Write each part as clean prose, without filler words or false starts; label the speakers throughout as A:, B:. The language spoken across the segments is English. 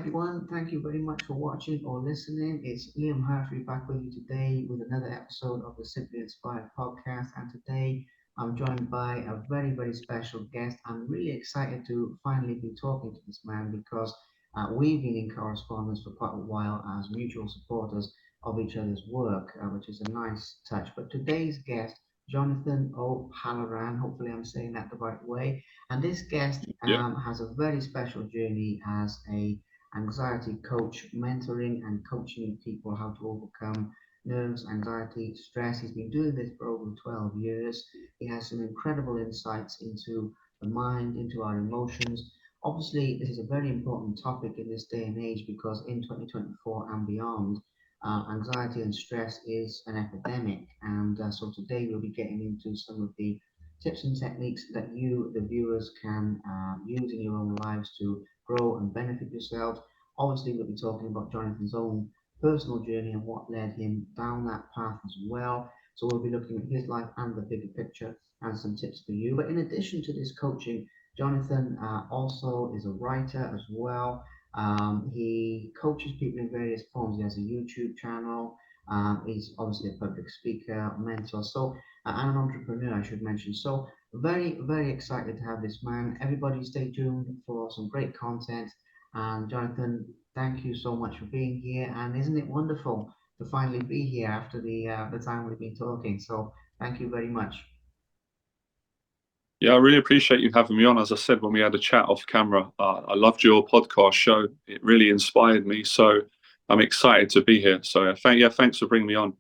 A: everyone. Thank you very much for watching or listening. It's Liam Hartley back with you today with another episode of the Simply Inspired podcast. And today I'm joined by a very special guest. I'm really excited to finally be talking to this man because we've been in correspondence for quite a while as mutual supporters of each other's work, which is a nice touch. But today's guest, Jonathan O'Halloran, hopefully I'm saying that the right way. And this guest
B: Yeah.
A: has a very special journey as a anxiety coach, mentoring and coaching people how to overcome nerves, anxiety, stress. He's been doing this for over 12 years. He has some incredible insights into the mind, into our emotions. Obviously, this is a very important topic in this day and age because in 2024 and beyond, anxiety and stress is an epidemic. And so today we'll be getting into some of the tips and techniques that you, the viewers, can use in your own lives to grow and benefit yourself. Obviously, we'll be talking about Jonathan's own personal journey and what led him down that path as well. So we'll be looking at his life and the bigger picture and some tips for you. But in addition to this coaching, Jonathan also is a writer as well. He coaches people in various forms. He has a YouTube channel. He's obviously a public speaker, mentor. So and an entrepreneur, I should mention. So very excited to have this man. Everybody stay tuned for some great content. And Jonathan, thank you so much for being here. And isn't it wonderful to finally be here after the time we've been talking? So thank you very much.
B: Yeah, I really appreciate you having me on. As I said when we had a chat off camera, I loved your podcast show. It really inspired me. So I'm excited to be here. So thanks for bringing me on.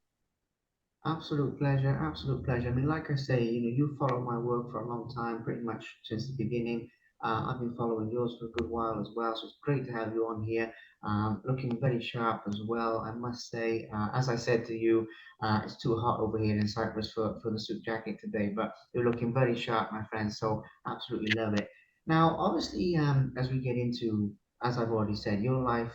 A: Absolute pleasure, absolute pleasure. I mean, like I say, you followed my work for a long time, pretty much since the beginning. I've been following yours for a good while as well, so it's great to have you on here. Looking very sharp as well, I must say. As I said to you, it's too hot over here in Cyprus for the suit jacket today, but you're looking very sharp, my friend, so absolutely love it. Now, obviously, as we get into, as I've already said, your life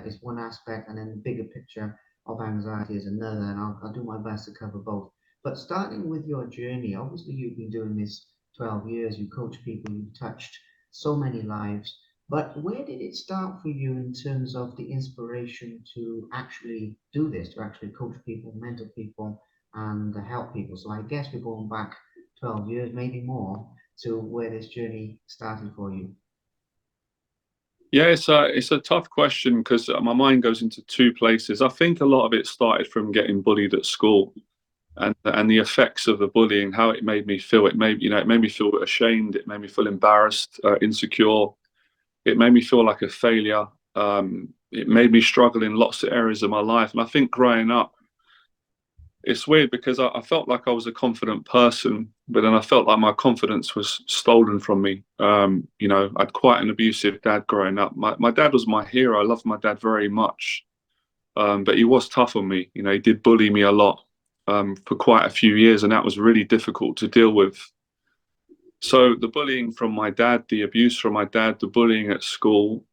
A: is one aspect, and then the bigger picture of anxiety is another, and I'll do my best to cover both. But starting with your journey, obviously you've been doing this 12 years, you coach people, you've touched so many lives. But where did it start for you in terms of the inspiration to actually do this, to actually coach people, mentor people, and help people? So I guess we're going back 12 years, maybe more, to where this journey started for you.
B: Yeah, it's a tough question because my mind goes into two places. I think a lot of it started from getting bullied at school and the effects of the bullying, how it made me feel. It made me feel ashamed. It made me feel embarrassed, insecure. It made me feel like a failure. It made me struggle in lots of areas of my life. And I think growing up, it's weird because I felt like I was a confident person, but then I felt like my confidence was stolen from me. I had quite an abusive dad growing up. My dad was my hero. I loved my dad very much, but he was tough on me. He did bully me a lot for quite a few years, and that was really difficult to deal with. So the bullying from my dad, the abuse from my dad, the bullying at school,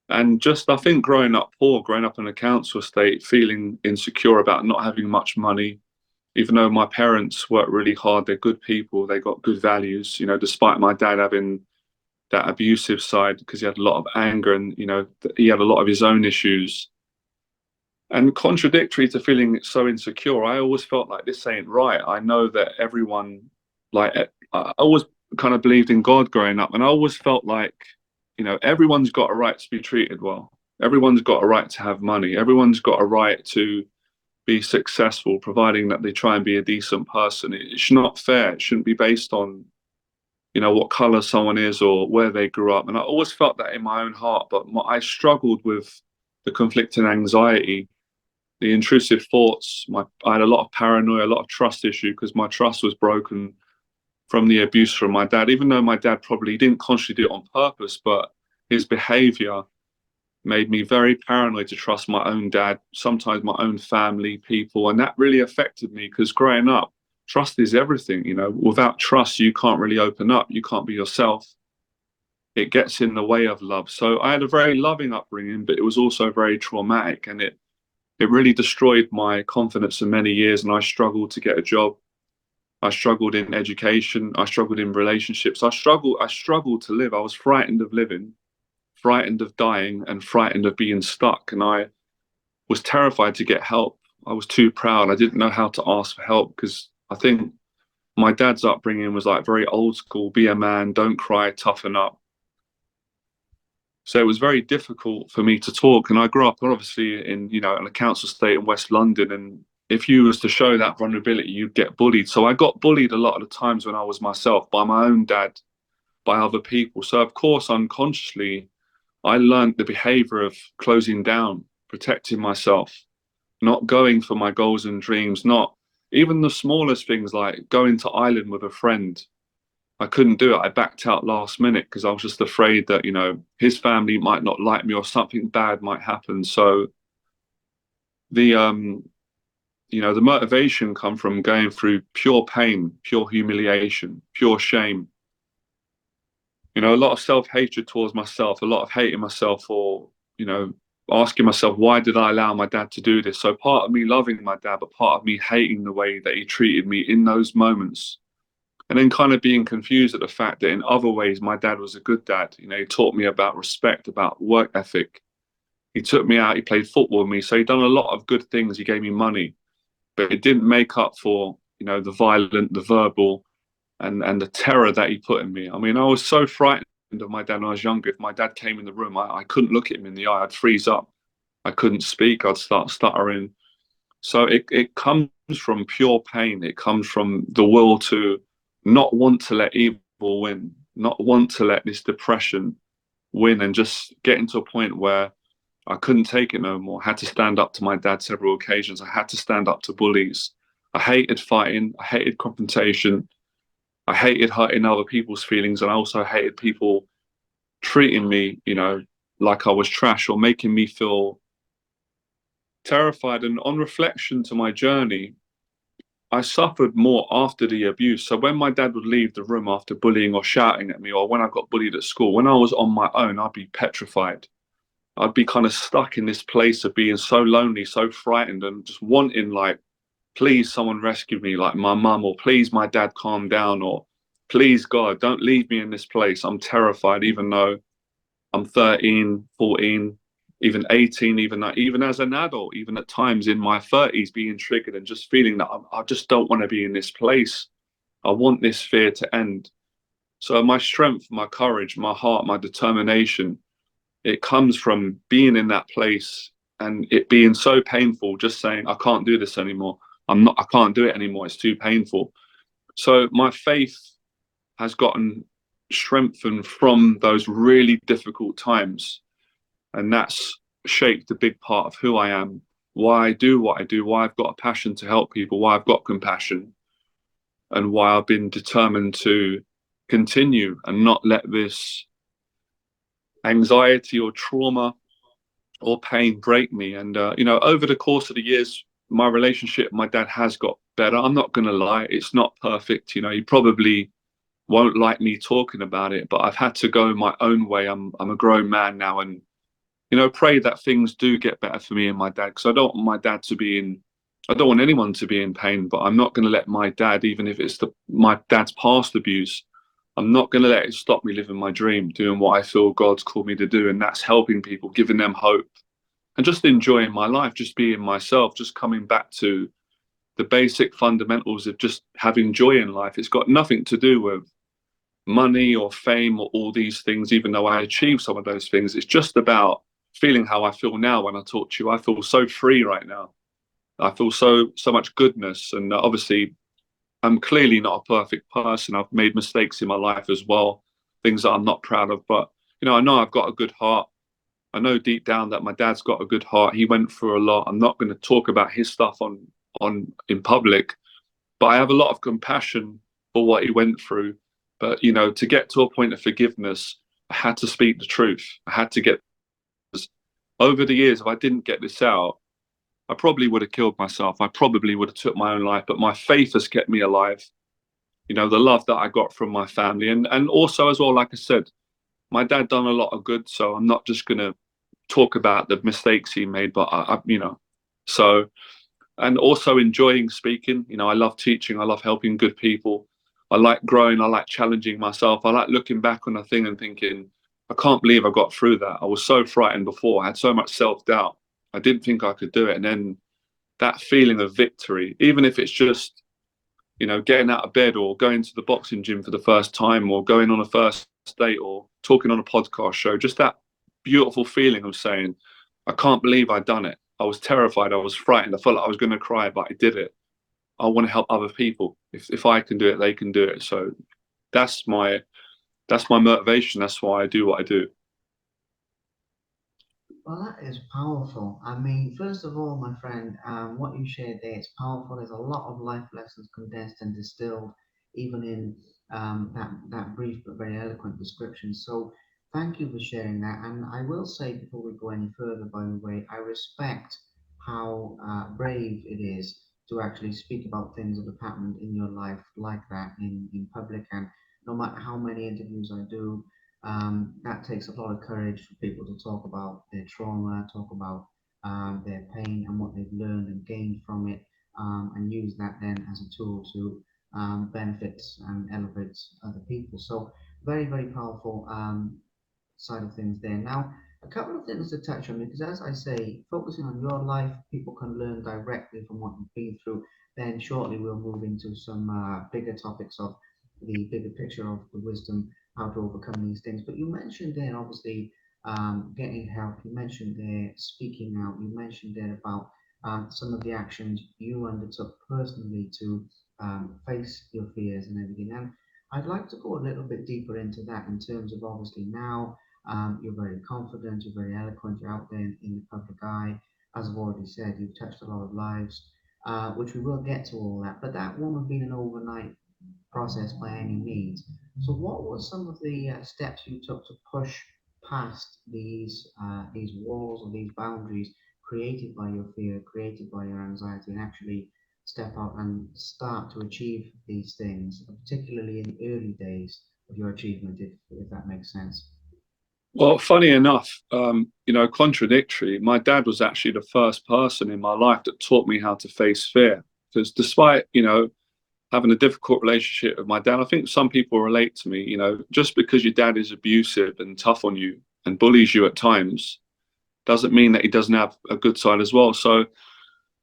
B: and just I think growing up poor, growing up in a council estate, feeling insecure about not having much money, even though my parents worked really hard, they're good people, they got good values, despite my dad having that abusive side because he had a lot of anger and, he had a lot of his own issues. And contradictory to feeling so insecure, I always felt like this ain't right. I know that everyone, I always kind of believed in God growing up, and I always felt like, everyone's got a right to be treated well. Everyone's got a right to have money. Everyone's got a right to be successful, providing that they try and be a decent person. It's not fair. It shouldn't be based on, what color someone is or where they grew up. And I always felt that in my own heart, but I struggled with the conflicting anxiety, the intrusive thoughts. I had a lot of paranoia, a lot of trust issue because my trust was broken from the abuse from my dad, even though my dad probably didn't consciously do it on purpose, but his behavior made me very paranoid to trust my own dad, sometimes my own family, people. And that really affected me because growing up, trust is everything. Without trust, you can't really open up. You can't be yourself. It gets in the way of love. So I had a very loving upbringing, but it was also very traumatic. And it really destroyed my confidence for many years. And I struggled to get a job. I struggled in education. I struggled in relationships. I struggled to live. I was frightened of living, frightened of dying and frightened of being stuck. And I was terrified to get help. I was too proud. I didn't know how to ask for help because I think my dad's upbringing was like very old school, be a man, don't cry, toughen up. So it was very difficult for me to talk. And I grew up obviously in, in a council estate in West London. And if you was to show that vulnerability, you'd get bullied. So I got bullied a lot of the times when I was myself by my own dad, by other people. So of course, unconsciously, I learned the behavior of closing down, protecting myself, not going for my goals and dreams, not even the smallest things like going to Ireland with a friend. I couldn't do it. I backed out last minute because I was just afraid that, his family might not like me or something bad might happen. So the the motivation come from going through pure pain, pure humiliation, pure shame. A lot of self-hatred towards myself, a lot of hating myself for, asking myself, why did I allow my dad to do this? So part of me loving my dad, but part of me hating the way that he treated me in those moments. And then kind of being confused at the fact that in other ways, my dad was a good dad. He taught me about respect, about work ethic. He took me out, he played football with me. So he done a lot of good things. He gave me money, but it didn't make up for, the violent, the verbal, and the terror that he put in me. I mean, I was so frightened of my dad when I was younger. If my dad came in the room, I couldn't look at him in the eye. I'd freeze up. I couldn't speak. I'd start stuttering. So it comes from pure pain. It comes from the will to not want to let evil win, not want to let this depression win, and just getting to a point where I couldn't take it no more. I had to stand up to my dad several occasions. I had to stand up to bullies. I hated fighting. I hated confrontation. I hated hurting other people's feelings, and I also hated people treating me, like I was trash or making me feel terrified. And on reflection to my journey, I suffered more after the abuse. So when my dad would leave the room after bullying or shouting at me, or when I got bullied at school, when I was on my own, I'd be petrified. I'd be kind of stuck in this place of being so lonely, so frightened, and just wanting, like, please someone rescue me, like my mum, or please my dad calm down, or please God, don't leave me in this place. I'm terrified, even though I'm 13, 14, even 18, even as an adult, even at times in my 30s, being triggered and just feeling that I just don't want to be in this place. I want this fear to end. So my strength, my courage, my heart, my determination, it comes from being in that place and it being so painful, just saying, I can't do this anymore. I can't do it anymore. It's too painful. So my faith has gotten strengthened from those really difficult times. And that's shaped a big part of who I am, why I do what I do, why I've got a passion to help people, why I've got compassion, and why I've been determined to continue and not let this anxiety or trauma or pain break me. And, over the course of the years, my relationship with my dad has got better. I'm not going to lie, it's not perfect. He probably won't like me talking about it, but I've had to go my own way. I'm a grown man now, and pray that things do get better for me and my dad, because I don't want my dad to be in. I don't want anyone to be in pain, but I'm not going to let my dad, even if it's my dad's past abuse, I'm not going to let it stop me living my dream, doing what I feel God's called me to do, and that's helping people, giving them hope, and just enjoying my life, just being myself, just coming back to the basic fundamentals of just having joy in life. It's got nothing to do with money or fame or all these things, even though I achieve some of those things. It's just about feeling how I feel now when I talk to you. I feel so free right now. I feel so much goodness. And obviously, I'm clearly not a perfect person. I've made mistakes in my life as well, things that I'm not proud of. But, I know I've got a good heart. I know deep down that my dad's got a good heart. He went through a lot. I'm not going to talk about his stuff on in public, but I have a lot of compassion for what he went through. But, to get to a point of forgiveness, I had to speak the truth. I had to get over the years. If I didn't get this out, I probably would have killed myself. I probably would have took my own life, but my faith has kept me alive. The love that I got from my family, and also as well, like I said, my dad done a lot of good. So I'm not just going to talk about the mistakes he made, but so, and also enjoying speaking. I love teaching. I love helping good people. I like growing. I like challenging myself. I like looking back on a thing and thinking, I can't believe I got through that. I was so frightened before. I had so much self-doubt. I didn't think I could do it. And then that feeling of victory, even if it's just, getting out of bed or going to the boxing gym for the first time or going on a first date or talking on a podcast show, just that beautiful feeling of saying, I can't believe I'd done it. I was terrified. I was frightened. I felt like I was going to cry, but I did it. I want to help other people. If I can do it, they can do it. So that's my that's my motivation. That's why I do what I do.
A: Well, that is powerful. I mean, first of all, my friend, what you shared there is powerful. There's a lot of life lessons condensed and distilled, even in that brief but very eloquent description. So, thank you for sharing that. And I will say, before we go any further, by the way, I respect how brave it is to actually speak about things that have happened in your life like that in public. And no matter how many interviews I do, that takes a lot of courage for people to talk about their trauma, talk about their pain and what they've learned and gained from it, and use that then as a tool to benefit and elevate other people. So, very, very powerful side of things there. Now, a couple of things to touch on because, as I say, focusing on your life, people can learn directly from what you've been through. Then, shortly, we'll move into some bigger topics of the bigger picture of the wisdom, how to overcome these things. But you mentioned there, obviously, getting help. You mentioned there speaking out. You mentioned there about some of the actions you undertook personally to face your fears and everything. And I'd like to go a little bit deeper into that in terms of obviously now you're very confident, you're very eloquent, you're out there in the public eye. As I've already said, you've touched a lot of lives, which we will get to all that. But that won't have been an overnight process by any means. So, what were some of the steps you took to push past these walls or these boundaries created by your fear, created by your anxiety, and actually step out and start to achieve these things, particularly in the early days of your achievement, if that makes sense?
B: Well, funny enough, contradictory. My dad was actually the first person in my life that taught me how to face fear. Because despite, having a difficult relationship with my dad, I think some people relate to me, just because your dad is abusive and tough on you and bullies you at times doesn't mean that he doesn't have a good side as well. So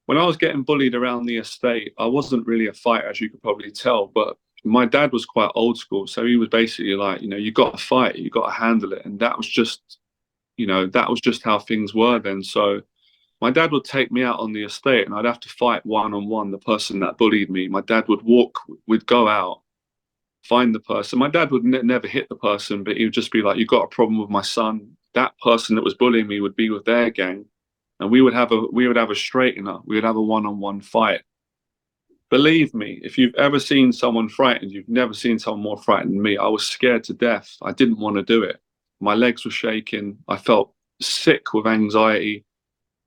B: when I was getting bullied around the estate, I wasn't really a fighter, as you could probably tell, but my dad was quite old school. So he was basically like, you got to fight, you got to handle it. And that was just how things were then. So my dad would take me out on the estate and I'd have to fight one on one the person that bullied me. My dad would we'd go out, find the person. My dad would never hit the person, but he would just be like, "You got a problem with my son?" That person that was bullying me would be with their gang, and we would have a straightener. We would have a one-on-one fight. Believe me, if you've ever seen someone frightened, you've never seen someone more frightened than me. I was scared to death. I didn't want to do it. My legs were shaking. I felt sick with anxiety.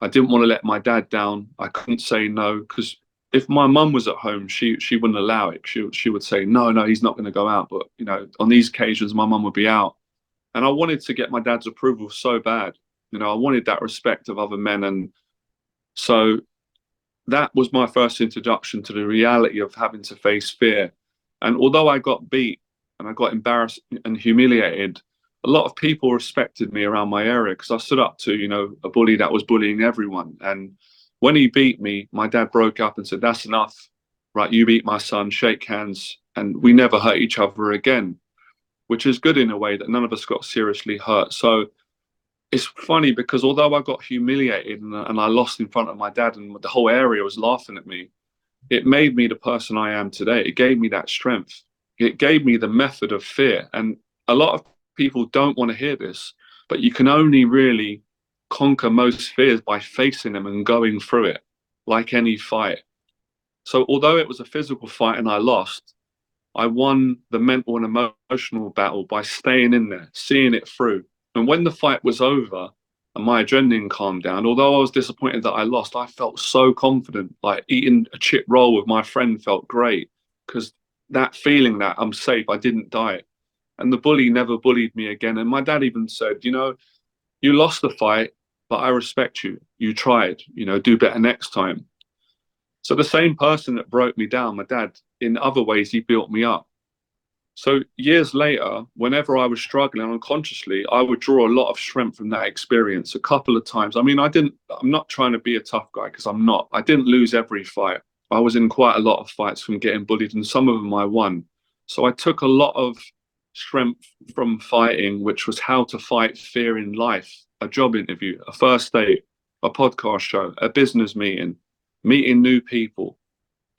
B: I didn't want to let my dad down. I couldn't say no because if my mum was at home, she wouldn't allow it. She would say, no, no, he's not going to go out. But on these occasions, my mum would be out, and I wanted to get my dad's approval so bad. I wanted that respect of other men, and so that was my first introduction to the reality of having to face fear. And although I got beat and I got embarrassed and humiliated, a lot of people respected me around my area because I stood up to, a bully that was bullying everyone. And when he beat me, my dad broke up and said, "That's enough. Right, you beat my son, shake hands." And we never hurt each other again, which is good in a way that none of us got seriously hurt. So it's funny because although I got humiliated and I lost in front of my dad and the whole area was laughing at me, it made me the person I am today. It gave me that strength. It gave me the method of fear. And a lot of people don't want to hear this, but you can only really conquer most fears by facing them and going through it like any fight. So although it was a physical fight and I lost, I won the mental and emotional battle by staying in there, seeing it through. And when the fight was over and my adrenaline calmed down, although I was disappointed that I lost, I felt so confident. Like eating a chip roll with my friend felt great because that feeling that I'm safe, I didn't die. And the bully never bullied me again. And my dad even said, you lost the fight, but I respect you. You tried, do better next time. So the same person that broke me down, my dad, in other ways, he built me up. So years later, whenever I was struggling unconsciously, I would draw a lot of strength from that experience a couple of times. I mean, I'm not trying to be a tough guy because I'm not. I didn't lose every fight. I was in quite a lot of fights from getting bullied, and some of them I won. So I took a lot of strength from fighting, which was how to fight fear in life, a job interview, a first date, a podcast show, a business meeting, meeting new people,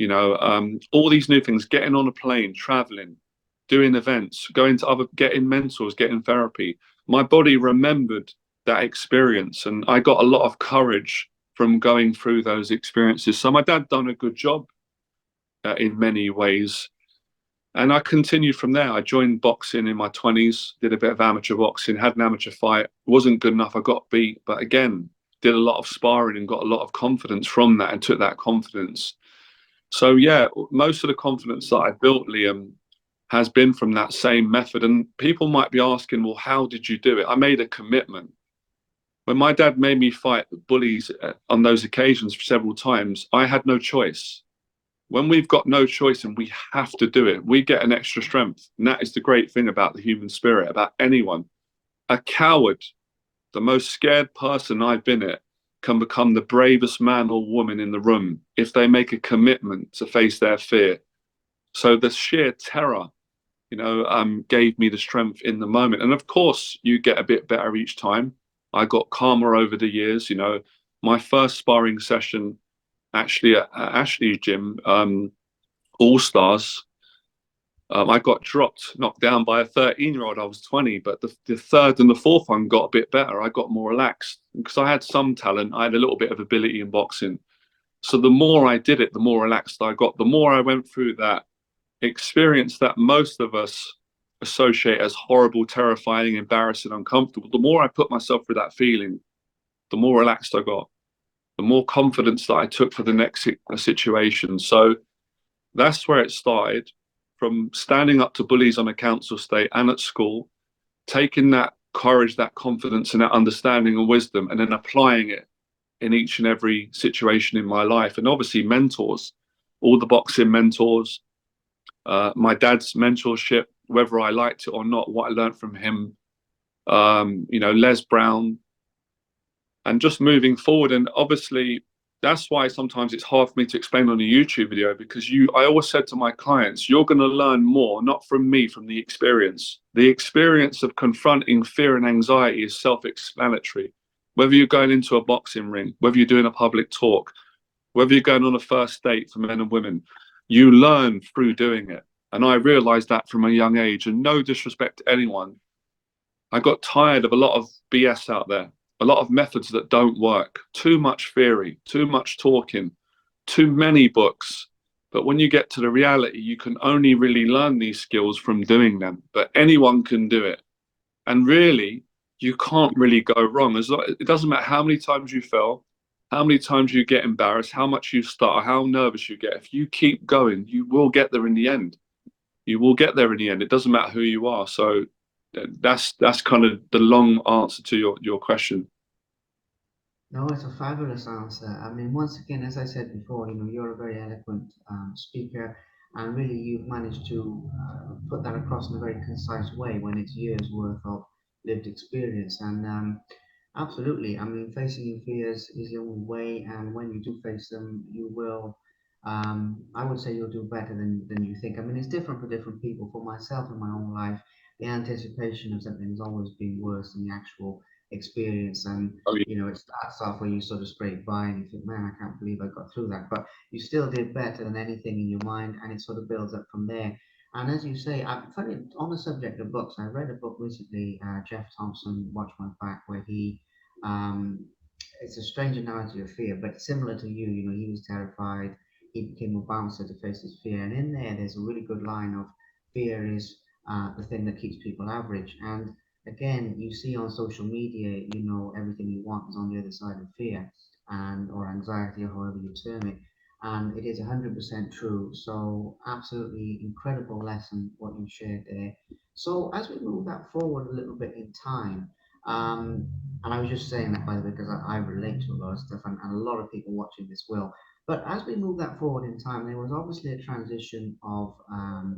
B: all these new things, getting on a plane, traveling, doing events, going to other, getting mentors, getting therapy. My body remembered that experience, and I got a lot of courage from going through those experiences. So my dad done a good job in many ways, and I continued from there. I joined boxing in my 20s, did a bit of amateur boxing, had an amateur fight, wasn't good enough. I got beat, but again, did a lot of sparring and got a lot of confidence from that, and took that confidence. So yeah, most of the confidence that I built, Liam, has been from that same method. And people might be asking, well, how did you do it? I made a commitment. When my dad made me fight bullies on those occasions several times, I had no choice. When we've got no choice and we have to do it, we get an extra strength. And that is the great thing about the human spirit, about anyone. A coward, the most scared person I've been at, can become the bravest man or woman in the room if they make a commitment to face their fear. So the sheer terror, gave me the strength in the moment. And of course, you get a bit better each time. I got calmer over the years. My first sparring session actually at Ashley's gym, All Stars, I got dropped, knocked down by a 13-year-old. I was 20, but the third and the fourth one got a bit better. I got more relaxed because I had some talent. I had a little bit of ability in boxing. So the more I did it, the more relaxed I got. The more I went through that experience that most of us associate as horrible, terrifying, embarrassing, uncomfortable, the more I put myself through that feeling, the more relaxed I got, the more confidence that I took for the next situation. So that's where it started, from standing up to bullies on a council estate and at school, taking that courage, that confidence, and that understanding and wisdom, and then applying it in each and every situation in my life. And obviously, mentors, all the boxing mentors, my dad's mentorship, whether I liked it or not, what I learned from him, Les Brown, and just moving forward. And obviously, that's why sometimes it's hard for me to explain on a YouTube video, because I always said to my clients, you're going to learn more, not from me, from the experience. The experience of confronting fear and anxiety is self-explanatory. Whether you're going into a boxing ring, whether you're doing a public talk, whether you're going on a first date for men and women, you learn through doing it. And I realized that from a young age. And no disrespect to anyone, I got tired of a lot of BS out there, a lot of methods that don't work, too much theory, too much talking, too many books. But when you get to the reality, you can only really learn these skills from doing them. But anyone can do it. And really, you can't really go wrong. It doesn't matter how many times you fail, how many times you get embarrassed, how much you stutter, how nervous you get. If you keep going, you will get there in the end. You will get there in the end. It doesn't matter who you are. So that's kind of the long answer to your question.
A: No, it's a fabulous answer. I mean, once again, as I said before, you're a very eloquent speaker, and really you've managed to put that across in a very concise way when it's years worth of lived experience. And absolutely, I mean, facing your fears is the only way, and when you do face them, you will. I would say you'll do better than you think. I mean, it's different for different people. For myself in my own life, the anticipation of something has always been worse than the actual experience. And
B: Oh, yeah.
A: it starts off where you sort of scrape by and you think, man, I can't believe I got through that. But you still did better than anything in your mind, and it sort of builds up from there. And as you say, I'm funny on the subject of books. I read a book recently, Jeff Thompson, Watch My Back, where um, it's a strange analogy of fear, but similar to you. He was terrified. He became a bouncer to face his fear, and in there's a really good line of fear is the thing that keeps people average. And again, you see on social media, everything you want is on the other side of fear and or anxiety or however you term it. And it is 100% true. So absolutely incredible lesson what you shared there. So as we move that forward a little bit in time, and I was just saying that by the way because I relate to a lot of stuff, and a lot of people watching this will. But as we move that forward in time, there was obviously a transition of,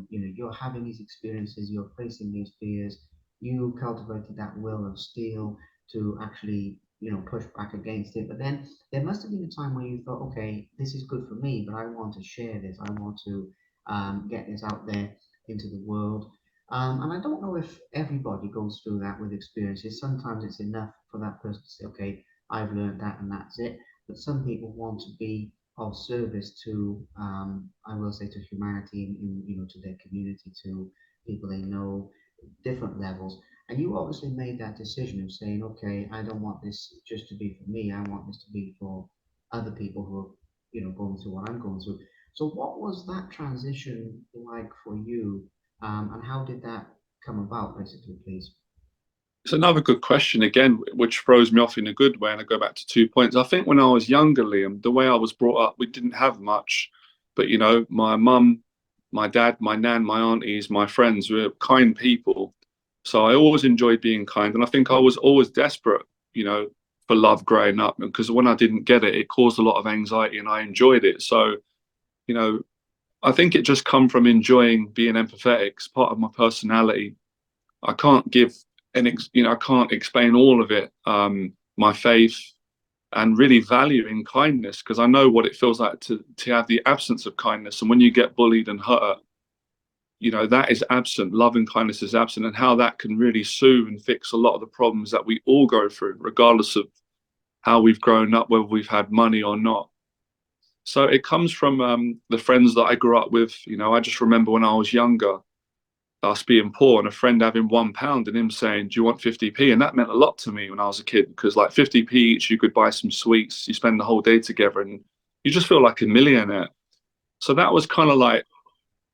A: you're having these experiences, you're facing these fears, you cultivated that will of steel to actually, push back against it. But then there must have been a time where you thought, okay, this is good for me, but I want to share this. I want to get this out there into the world. And I don't know if everybody goes through that with experiences. Sometimes it's enough for that person to say, okay, I've learned that and that's it. But some people want to be of service to, I will say, to humanity, to their community, to people they know, different levels. And you obviously made that decision of saying, okay, I don't want this just to be for me. I want this to be for other people who are, going through what I'm going through. So, what was that transition like for you, and how did that come about, basically, please?
B: It's another good question again, which throws me off in a good way. And I go back to 2 points. I think when I was younger, Liam, the way I was brought up, we didn't have much. But my mum, my dad, my nan, my aunties, my friends were kind people. So I always enjoyed being kind. And I think I was always desperate, you know, for love growing up. Because when I didn't get it, it caused a lot of anxiety and I enjoyed it. So, you know, I think it just come from enjoying being empathetic. It's part of my personality. I can't give I can't explain all of it. My faith and really valuing kindness because I know what it feels like to have the absence of kindness. And when you get bullied and hurt, that is absent. Love and kindness is absent, and how that can really soothe and fix a lot of the problems that we all go through, regardless of how we've grown up, whether we've had money or not. So it comes from the friends that I grew up with. I just remember when I was younger, us being poor and a friend having £1 and him saying, "Do you want 50p?" And that meant a lot to me when I was a kid because, like, 50p each, you could buy some sweets, you spend the whole day together, and you just feel like a millionaire. So that was kind of like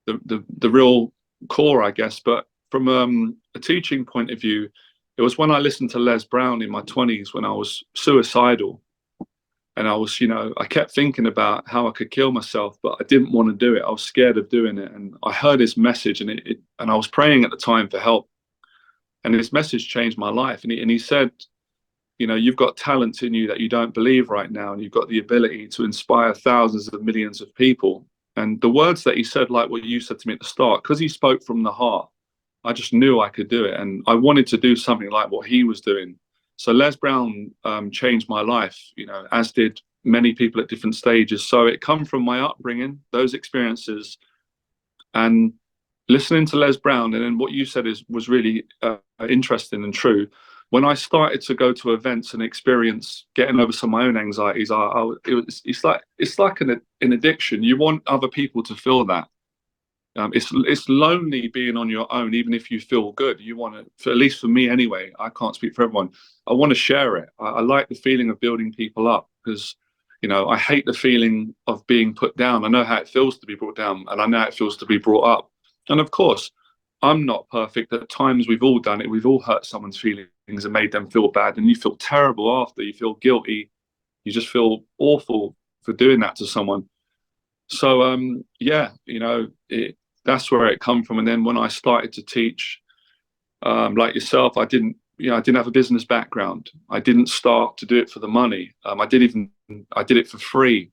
B: the real core, I guess. But from a teaching point of view, it was when I listened to Les Brown in my 20s when I was suicidal. And I kept thinking about how I could kill myself, but I didn't want to do it. I was scared of doing it. And I heard his message and I was praying at the time for help. And his message changed my life. And he said, you've got talents in you that you don't believe right now. And you've got the ability to inspire thousands of millions of people. And the words that he said, like what you said to me at the start, because he spoke from the heart, I just knew I could do it. And I wanted to do something like what he was doing. So Les Brown changed my life, as did many people at different stages. So it come from my upbringing, those experiences, and listening to Les Brown. And then what you said was really interesting and true. When I started to go to events and experience getting over some of my own anxieties, it's like an addiction. You want other people to feel that. It's lonely being on your own, even if you feel good. You want to, at least for me anyway. I can't speak for everyone. I want to share it. I like the feeling of building people up because, I hate the feeling of being put down. I know how it feels to be brought down, and I know how it feels to be brought up. And of course, I'm not perfect. At times, we've all done it. We've all hurt someone's feelings and made them feel bad, and you feel terrible after. You feel guilty. You just feel awful for doing that to someone. So yeah, that's where it come from. And then when I started to teach, like yourself, I didn't have a business background. I didn't start to do it for the money. I did it for free.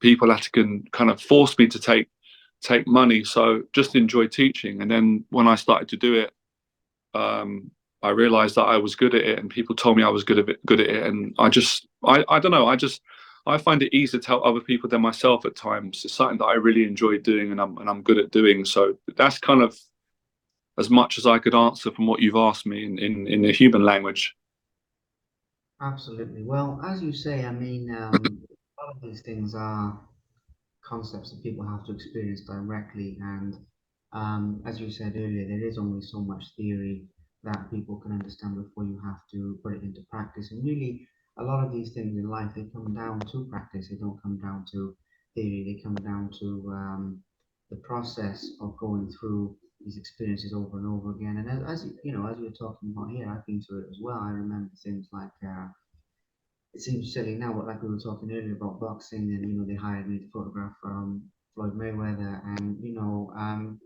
B: People had to kind of force me to take money. So just enjoy teaching. And then when I started to do it, I realized that I was good at it, and people told me I was good at it. And I don't know. I find it easier to help other people than myself at times. It's something that I really enjoy doing, and I'm good at doing. So that's kind of as much as I could answer from what you've asked me in the human language.
A: Absolutely. Well, as you say, I mean, a lot of these things are concepts that people have to experience directly. And as you said earlier, there is only so much theory that people can understand before you have to put it into practice. And really, a lot of these things in life, they come down to practice. They don't come down to theory. They come down to the process of going through these experiences over and over again. And as you're talking about here, I've been through it as well. I remember things like it seems silly now, but like we were talking earlier about boxing, and they hired me to photograph Floyd Mayweather, and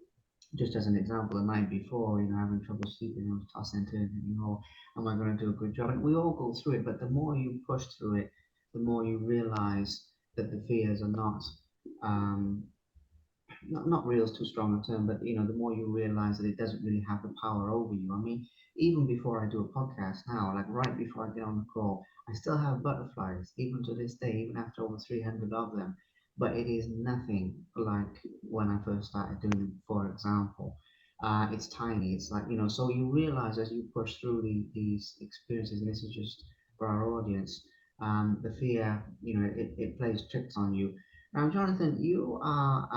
A: just as an example, the night before, having trouble sleeping, tossing and turning, am I going to do a good job? And we all go through it, but the more you push through it, the more you realize. that the fears are not um, not real is too strong a term, but the more you realize that it doesn't really have the power over you. I mean, even before I do a podcast now, like right before I get on the call, I still have butterflies, even to this day, even after over 300 of them. But it is nothing like when I first started doing it, for example. It's tiny. It's like, so you realize as you push through these experiences, and this is just for our audience, the fear, it plays tricks on you. Now, Jonathan, you are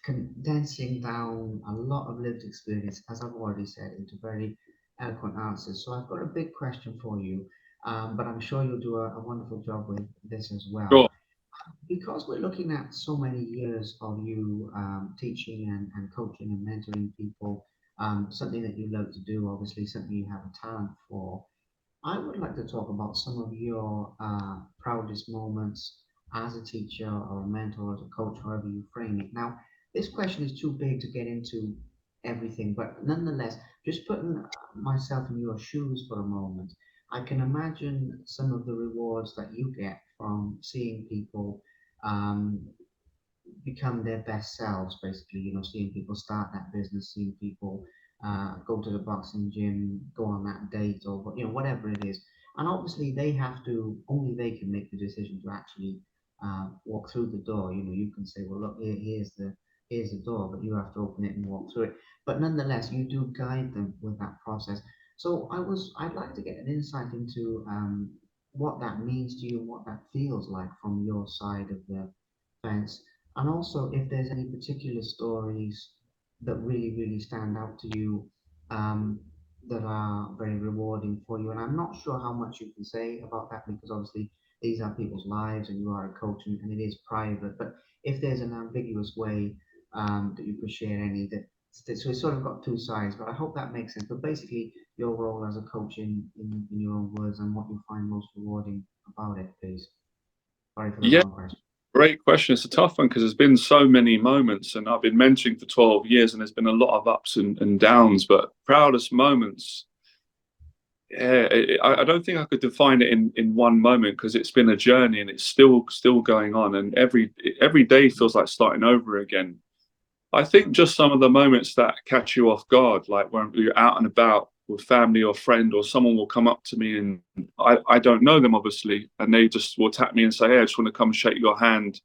A: condensing down a lot of lived experience, as I've already said, into very eloquent answers. So I've got a big question for you, but I'm sure you'll do a wonderful job with this as
B: Sure.
A: well. Because we're looking at so many years of you teaching and coaching and mentoring people, something that you love to do, obviously something you have a talent for. I would like to talk about some of your proudest moments as a teacher or a mentor or as a coach, however you frame it. Now, this question is too big to get into everything, but nonetheless, just putting myself in your shoes for a moment, I can imagine some of the rewards that you get from seeing people um, become their best selves, basically, seeing people start that business, seeing people go to the boxing gym, go on that date, or whatever it is. And obviously they have to, only they can make the decision to actually walk through the door. You can say, well, look, here's the door, but you have to open it and walk through it. But nonetheless, you do guide them with that process. So I'd like to get an insight into what that means to you and what that feels like from your side of the fence, and also if there's any particular stories that really, really stand out to you, um, that are very rewarding for you. And I'm not sure how much you can say about that because obviously these are people's lives and you are a coach, and it is private. But if there's an ambiguous way that you could share any so it's sort of got two sides, but I hope that makes sense. But basically, your role as a coach in your own words and what you find most rewarding about it, please. Sorry for the
B: Yeah,
A: long question.
B: great question. It's a tough one because there's been so many moments, and I've been mentoring for 12 years, and there's been a lot of ups and downs. But proudest moments, yeah, I don't think I could define it in one moment because it's been a journey and it's still going on, and every day feels like starting over again. I think just some of the moments that catch you off guard, like when you're out and about with family or friend, or someone will come up to me and I don't know them obviously, and they just will tap me and say, "Hey, I just want to come shake your hand.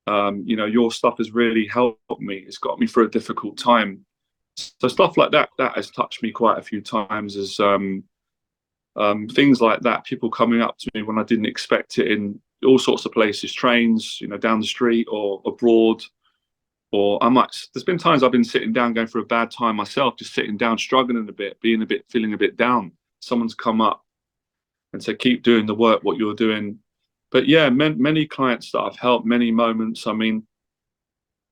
B: Your stuff has really helped me. It's got me through a difficult time." So stuff like that has touched me quite a few times. As things like that, people coming up to me when I didn't expect it in all sorts of places, trains, down the street or abroad. Or I might, there's been times I've been sitting down going through a bad time myself, just sitting down, struggling a bit, feeling a bit down. Someone's come up and said, keep doing the work, what you're doing. But yeah, many clients that I've helped, many moments. I mean,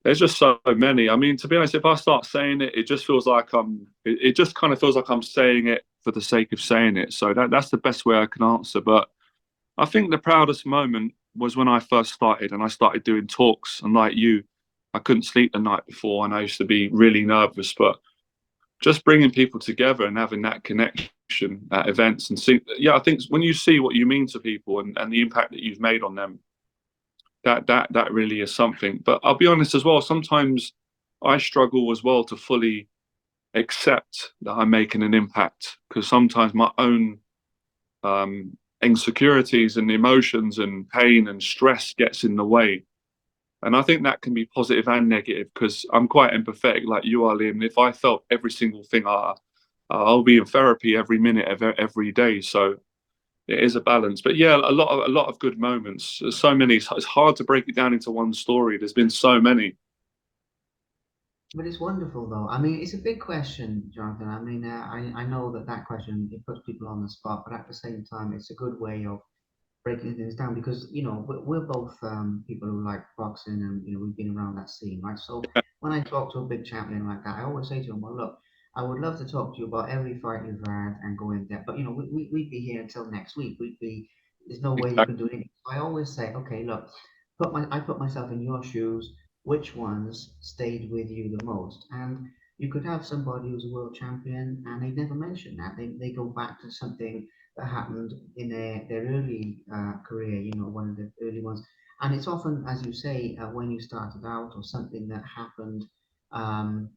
B: there's just so many. I mean, to be honest, if I start saying it, it just feels like it just kind of feels like I'm saying it for the sake of saying it. So that's the best way I can answer. But I think the proudest moment was when I first started and I started doing talks. And like you, I couldn't sleep the night before and I used to be really nervous. But just bringing people together and having that connection at events and see, yeah, I think when you see what you mean to people and the impact that you've made on them, that really is something. But I'll be honest as well, sometimes I struggle as well to fully accept that I'm making an impact because sometimes my own insecurities and emotions and pain and stress gets in the way. And I think that can be positive and negative because I'm quite empathetic, like you are, Liam. If I felt every single thing, I'll be in therapy every minute of every day. So it is a balance. But yeah, a lot of good moments. There's so many. It's hard to break it down into one story. There's been so many.
A: But it's wonderful, though. I mean, it's a big question, Jonathan. I mean, I know that question it puts people on the spot, but at the same time, it's a good way of breaking things down because we're both people who like boxing, and we've been around that scene, right? So when I talk to a big champion like that, I always say to him, well, look, I would love to talk to you about every fight you've had and go in depth, but we'd be here until next week. There's no way you
B: Exactly.
A: can do it. I always say, okay, look, I put myself in your shoes. Which ones stayed with you the most? And you could have somebody who's a world champion and they never mention that. They go back to something that happened in their early career, one of the early ones. And it's often, as you say, when you started out or something that happened um,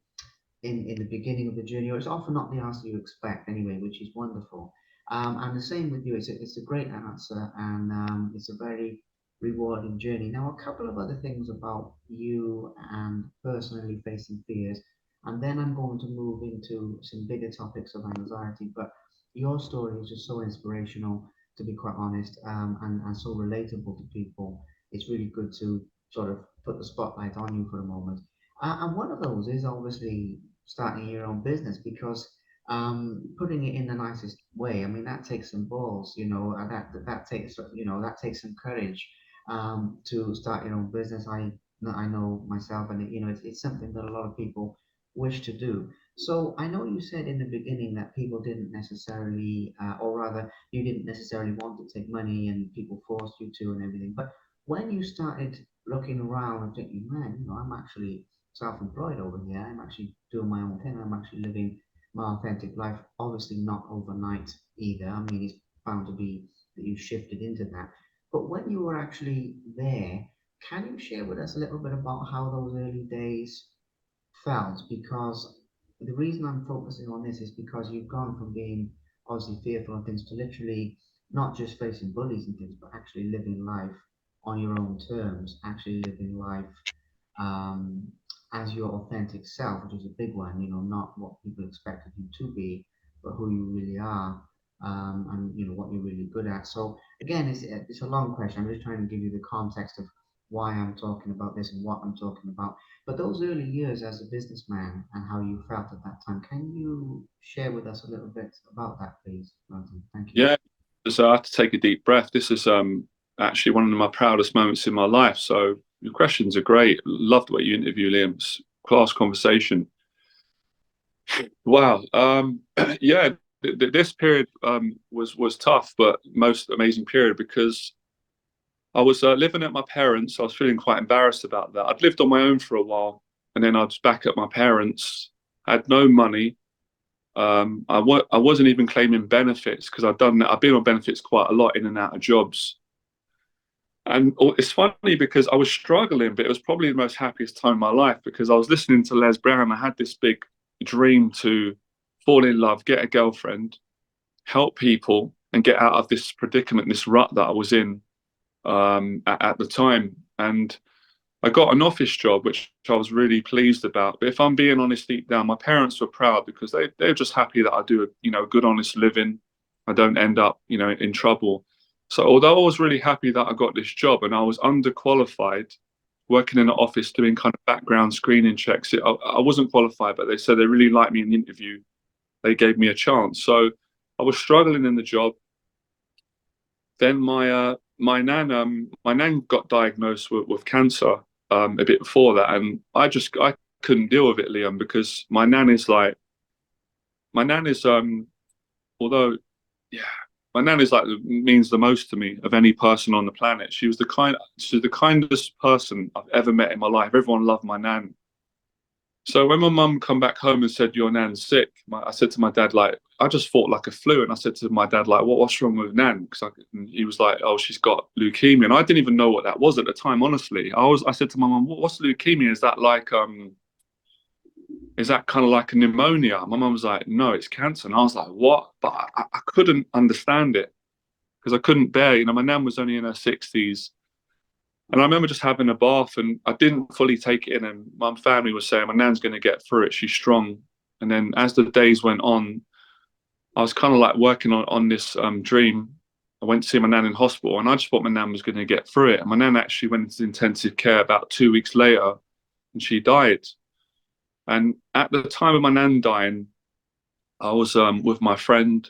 A: in the beginning of the journey, or it's often not the answer you expect anyway, which is wonderful. And the same with you, it's a great answer, and it's a very rewarding journey. Now, a couple of other things about you and personally facing fears, and then I'm going to move into some bigger topics of anxiety. But your story is just so inspirational, to be quite honest, and so relatable to people. It's really good to sort of put the spotlight on you for a moment. And one of those is obviously starting your own business because putting it in the nicest way, I mean, that takes some balls, and that takes that takes some courage to start your own business. I know myself, and it's something that a lot of people wish to do. So I know you said in the beginning that people didn't necessarily, or rather, you didn't necessarily want to take money, and people forced you to, and everything. But when you started looking around and thinking, man, I'm actually self-employed over here. I'm actually doing my own thing. I'm actually living my authentic life. Obviously, not overnight either. I mean, it's bound to be that you shifted into that. But when you were actually there, can you share with us a little bit about how those early days felt? Because the reason I'm focusing on this is because you've gone from being obviously fearful of things to literally not just facing bullies and things, but actually living life on your own terms, actually living life um, as your authentic self, which is a big one, not what people expected you to be, but who you really are, and what you're really good at. So again, it's a long question. I'm just trying to give you the context of why I'm talking about this and what I'm talking about. But those early years as a businessman and how you felt at that time, can you share with us a little bit about that, please, Martin? Thank you.
B: Yeah, so I have to take a deep breath. This is actually one of my proudest moments in my life. So your questions are great. Loved the way you interview Liam. It's class conversation. Wow. Yeah, this period was tough, but most amazing period because I was living at my parents'. I was feeling quite embarrassed about that. I'd lived on my own for a while, and then I was back at my parents'. I had no money. I wasn't even claiming benefits because I'd done that. I've been on benefits quite a lot in and out of jobs. And it's funny because I was struggling, but it was probably the most happiest time of my life because I was listening to Les Brown. I had this big dream to fall in love, get a girlfriend, help people, and get out of this predicament, this rut that I was in at the time. And I got an office job, which I was really pleased about. But if I'm being honest, deep down, my parents were proud because they're just happy that I do a good, honest living. I don't end up, in trouble. So although I was really happy that I got this job and I was underqualified, working in an office doing kind of background screening checks, I wasn't qualified, but they said they really liked me in the interview. They gave me a chance. So I was struggling in the job. Then my nan got diagnosed with cancer a bit before that, and I couldn't deal with it, Liam, because my nan is although yeah, my nan is like means the most to me of any person on the planet. She's the kindest person I've ever met in my life. Everyone loved my nan. So when my mum come back home and said your nan's sick, I said to my dad like I just thought like a flu, and I said to my dad like what's wrong with Nan? Because he was like oh she's got leukemia, and I didn't even know what that was at the time. Honestly, I said to my mum what's leukemia? Is that kind of like a pneumonia? My mum was like no it's cancer, and I was like what? But I couldn't understand it because I couldn't bear. My nan was only in her 60s. And I remember just having a bath and I didn't fully take it in. And my family was saying, my nan's going to get through it. She's strong. And then as the days went on, I was kind of like working on this dream. I went to see my nan in hospital and I just thought my nan was going to get through it. And my nan actually went into intensive care about 2 weeks later and she died. And at the time of my nan dying, I was with my friend.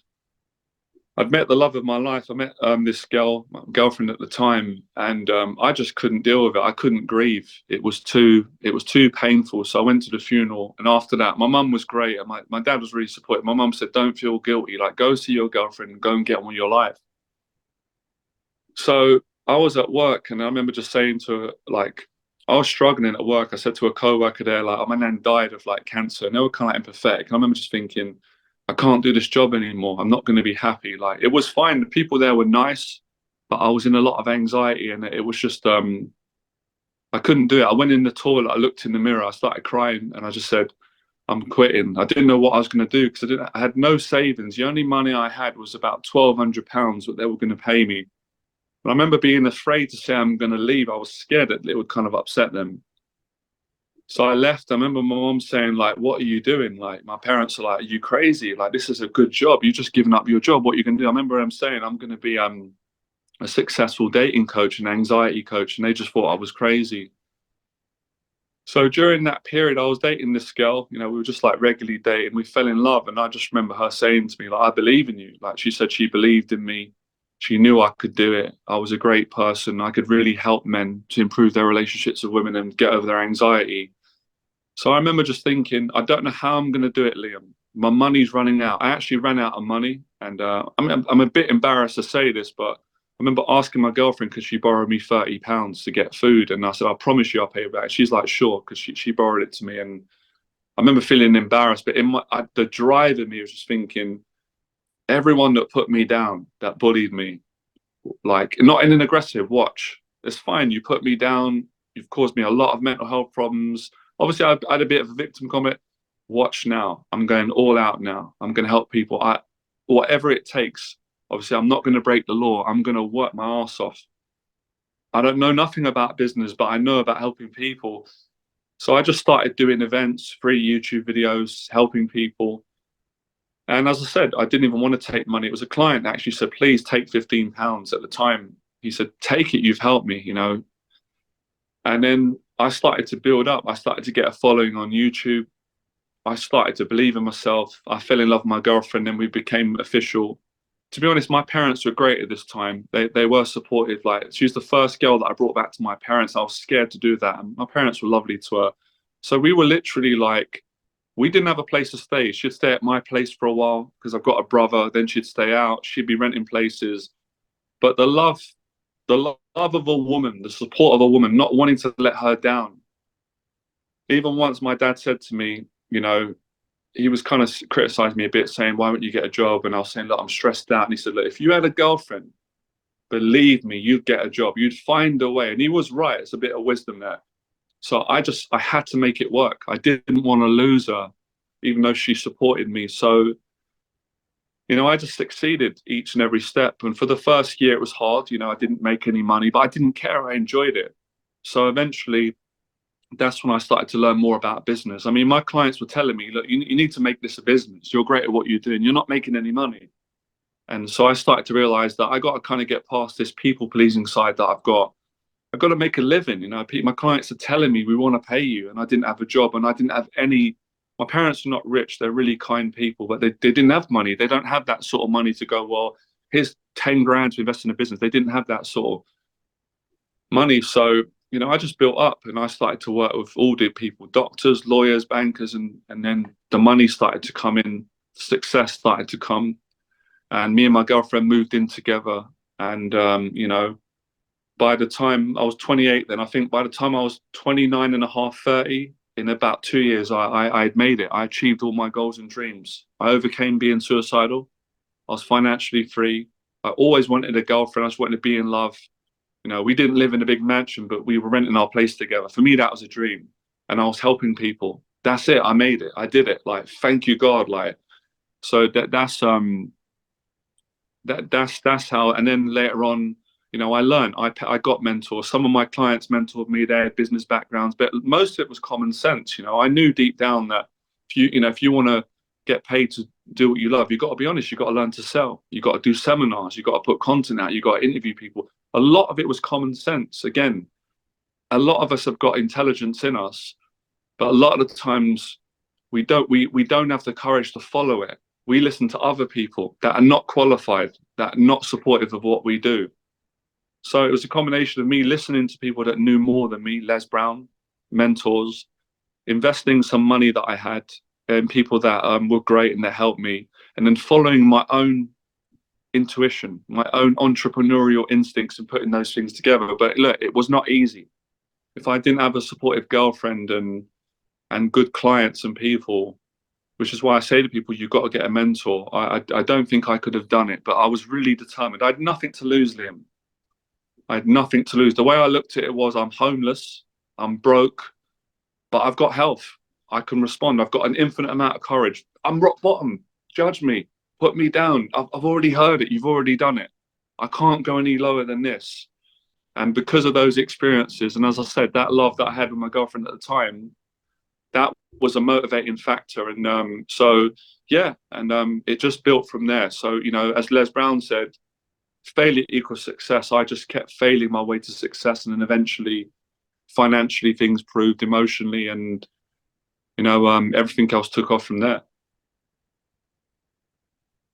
B: I'd met the love of my life. I met this girl, my girlfriend at the time, and I just couldn't deal with it. I couldn't grieve. It was too painful. So I went to the funeral, and after that, my mum was great, and my dad was really supportive. My mum said, "Don't feel guilty. Like, go see your girlfriend and go and get on with your life." So I was at work, and I remember just saying to her, like, I was struggling at work. I said to a co-worker there, like, oh, my nan died of like cancer, and they were kind of like empathetic. And I remember just thinking, I can't do this job anymore. I'm not going to be happy. Like it was fine. The people there were nice, but I was in a lot of anxiety and it was just I couldn't do it. I went in the toilet, I looked in the mirror, I started crying and I just said, I'm quitting. I didn't know what I was going to do because I had no savings. The only money I had was about £1,200 what they were going to pay me. And I remember being afraid to say I'm going to leave. I was scared that it would kind of upset them. So I left. I remember my mom saying, like, what are you doing? Like, my parents are like, are you crazy? Like, this is a good job. You just given up your job. What are you going to do? I remember them saying, I'm going to be a successful dating coach and anxiety coach. And they just thought I was crazy. So during that period, I was dating this girl. You know, we were just like regularly dating. We fell in love. And I just remember her saying to me, like, I believe in you. Like, she said she believed in me. She knew I could do it. I was a great person. I could really help men to improve their relationships with women and get over their anxiety. So I remember just thinking, I don't know how I'm going to do it, Liam. My money's running out. I actually ran out of money, and I'm a bit embarrassed to say this, but I remember asking my girlfriend because she borrowed me £30 to get food, and I said, I promise you, I'll pay you back. She's like, sure, because she borrowed it to me, and I remember feeling embarrassed. But the drive in me was just thinking, everyone that put me down, that bullied me, like not in an aggressive watch. It's fine. You put me down. You've caused me a lot of mental health problems. Obviously, I had a bit of a victim comment. Watch now. I'm going all out now. I'm going to help people. Whatever it takes. Obviously, I'm not going to break the law. I'm going to work my ass off. I don't know nothing about business, but I know about helping people. So I just started doing events, free YouTube videos, helping people. And as I said, I didn't even want to take money. It was a client that actually said, please take £15 at the time. He said, take it, you've helped me, you know. And then I started to build up. I started to get a following on YouTube. I started to believe in myself. I fell in love with my girlfriend, and we became official. To be honest, my parents were great at this time. They were supportive. Like she was the first girl that I brought back to my parents. I was scared to do that. And my parents were lovely to her. So we were literally like, we didn't have a place to stay. She'd stay at my place for a while because I've got a brother. Then she'd stay out. She'd be renting places. But the love of a woman, the support of a woman, not wanting to let her down. Even once my dad said to me, you know, he was kind of criticized me a bit, saying, why won't you get a job? And I was saying, look, I'm stressed out. And he said, look, if you had a girlfriend, believe me, you'd get a job. You'd find a way. And he was right. It's a bit of wisdom there. So I had to make it work. I didn't want to lose her, even though she supported me. So, you know, I just succeeded each and every step. And for the first year, it was hard. You know, I didn't make any money, but I didn't care. I enjoyed it. So eventually, that's when I started to learn more about business. I mean, my clients were telling me, look, you need to make this a business. You're great at what you're doing. You're not making any money. And so I started to realize that I got to kind of get past this people pleasing side that I've got. I've got to make a living. You know, my clients are telling me we want to pay you, and I didn't have a job, and I didn't have any. My parents are not rich; they're really kind people, but they didn't have money. They don't have that sort of money to go. Well, here's 10 grand to invest in a business. They didn't have that sort of money. So you know, I just built up, and I started to work with all the people, doctors, lawyers, bankers, and then the money started to come in. Success started to come, and me and my girlfriend moved in together, and you know, by the time I was 28, then I think by the time I was 29 and a half, 30, in about 2 years, I had made it. I achieved all my goals and dreams. I overcame being suicidal. I was financially free. I always wanted a girlfriend. I just wanted to be in love. You know, we didn't live in a big mansion, but we were renting our place together. For me, that was a dream. And I was helping people. That's it. I made it. I did it. Like, thank you, God. Like, so that's how. And then later on, you know, I learned. I got mentors. Some of my clients mentored me. They had business backgrounds, but most of it was common sense. You know, I knew deep down that if you want to get paid to do what you love, you've got to be honest. You've got to learn to sell. You've got to do seminars. You've got to put content out. You've got to interview people. A lot of it was common sense. Again, a lot of us have got intelligence in us, but a lot of the times we don't have the courage to follow it. We listen to other people that are not qualified, that are not supportive of what we do. So it was a combination of me listening to people that knew more than me, Les Brown, mentors, investing some money that I had in people that were great and that helped me, and then following my own intuition, my own entrepreneurial instincts, and putting those things together. But look, it was not easy. If I didn't have a supportive girlfriend and good clients and people, which is why I say to people, you've got to get a mentor. I don't think I could have done it, but I was really determined. I had nothing to lose, Liam. I had nothing to lose. The way I looked at it was, I'm homeless, I'm broke, but I've got health. I can respond. I've got an infinite amount of courage. I'm rock bottom. Judge me, put me down. I've already heard it. You've already done it. I can't go any lower than this. And because of those experiences, and as I said, that love that I had with my girlfriend at the time, that was a motivating factor. And so, yeah, and it just built from there. So, as Les Brown said, failure equals success. I just kept failing my way to success, and then eventually, financially, things proved, emotionally, and everything else took off from there.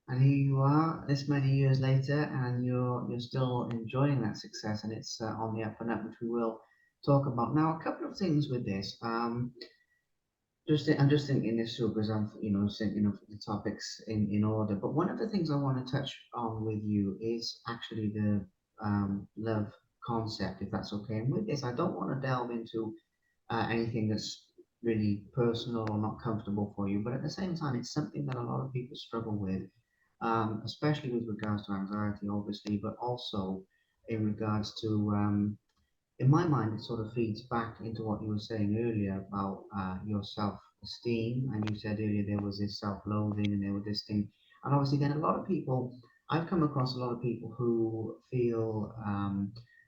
A: And here you are, this many years later, and you're still enjoying that success, and it's on the up and up, which we will talk about now. A couple of things with this. I'm just thinking this through because I'm thinking of the topics in order. But one of the things I want to touch on with you is actually the love concept, if that's okay. And with this, I don't want to delve into anything that's really personal or not comfortable for you. But at the same time, it's something that a lot of people struggle with, especially with regards to anxiety, obviously, but also in regards to in my mind, it sort of feeds back into what you were saying earlier about your self-esteem. And you said earlier there was this self-loathing and there was this thing. And obviously, then a lot of people, I've come across a lot of people who feel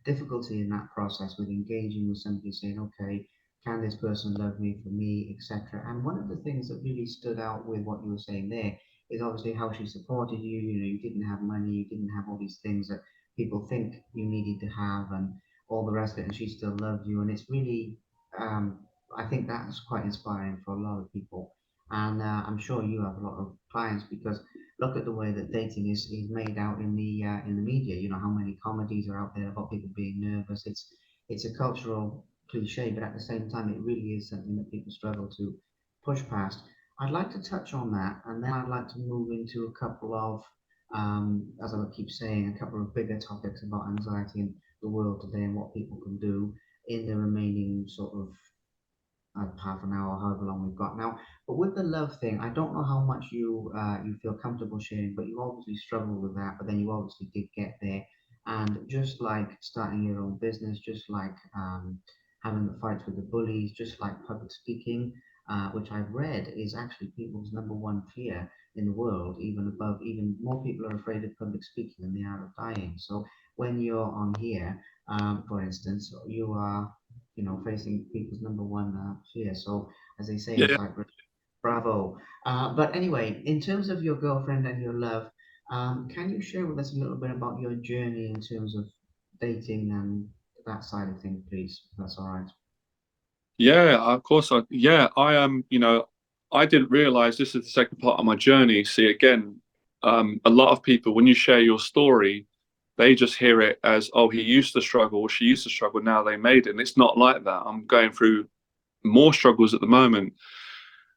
A: difficulty in that process with engaging with somebody saying, okay, can this person love me for me, etc. And one of the things that really stood out with what you were saying there is obviously how she supported you. You didn't have money, you didn't have all these things that people think you needed to have, and all the rest of it, and she still loved you. And it's really, um, I think that's quite inspiring for a lot of people. And I'm sure you have a lot of clients because look at the way that dating is made out in the media. You know how many comedies are out there about people being nervous. It's a cultural cliche, but at the same time, it really is something that people struggle to push past. I'd like to touch on that, and then I'd like to move into a couple of, as I keep saying, a couple of bigger topics about anxiety and the world today and what people can do in the remaining sort of half an hour, however long we've got now. But with the love thing, I don't know how much you feel comfortable sharing, but you obviously struggled with that. But then you obviously did get there, and just like starting your own business, just like having the fights with the bullies, just like public speaking, which I've read is actually people's number one fear in the world, even above, even more people are afraid of public speaking than they are of dying. So when you're on here, for instance, you are facing people's number one fear. So, as they say in
B: Yeah,
A: Cyprus, bravo. But anyway, in terms of your girlfriend and your love, can you share with us a little bit about your journey in terms of dating and that side of things, please? If that's all right.
B: yeah, of course. I am. I didn't realize this is the second part of my journey. See, again, a lot of people, when you share your story, they just hear it as, oh, he used to struggle, she used to struggle, now they made it. And it's not like that. I'm going through more struggles at the moment.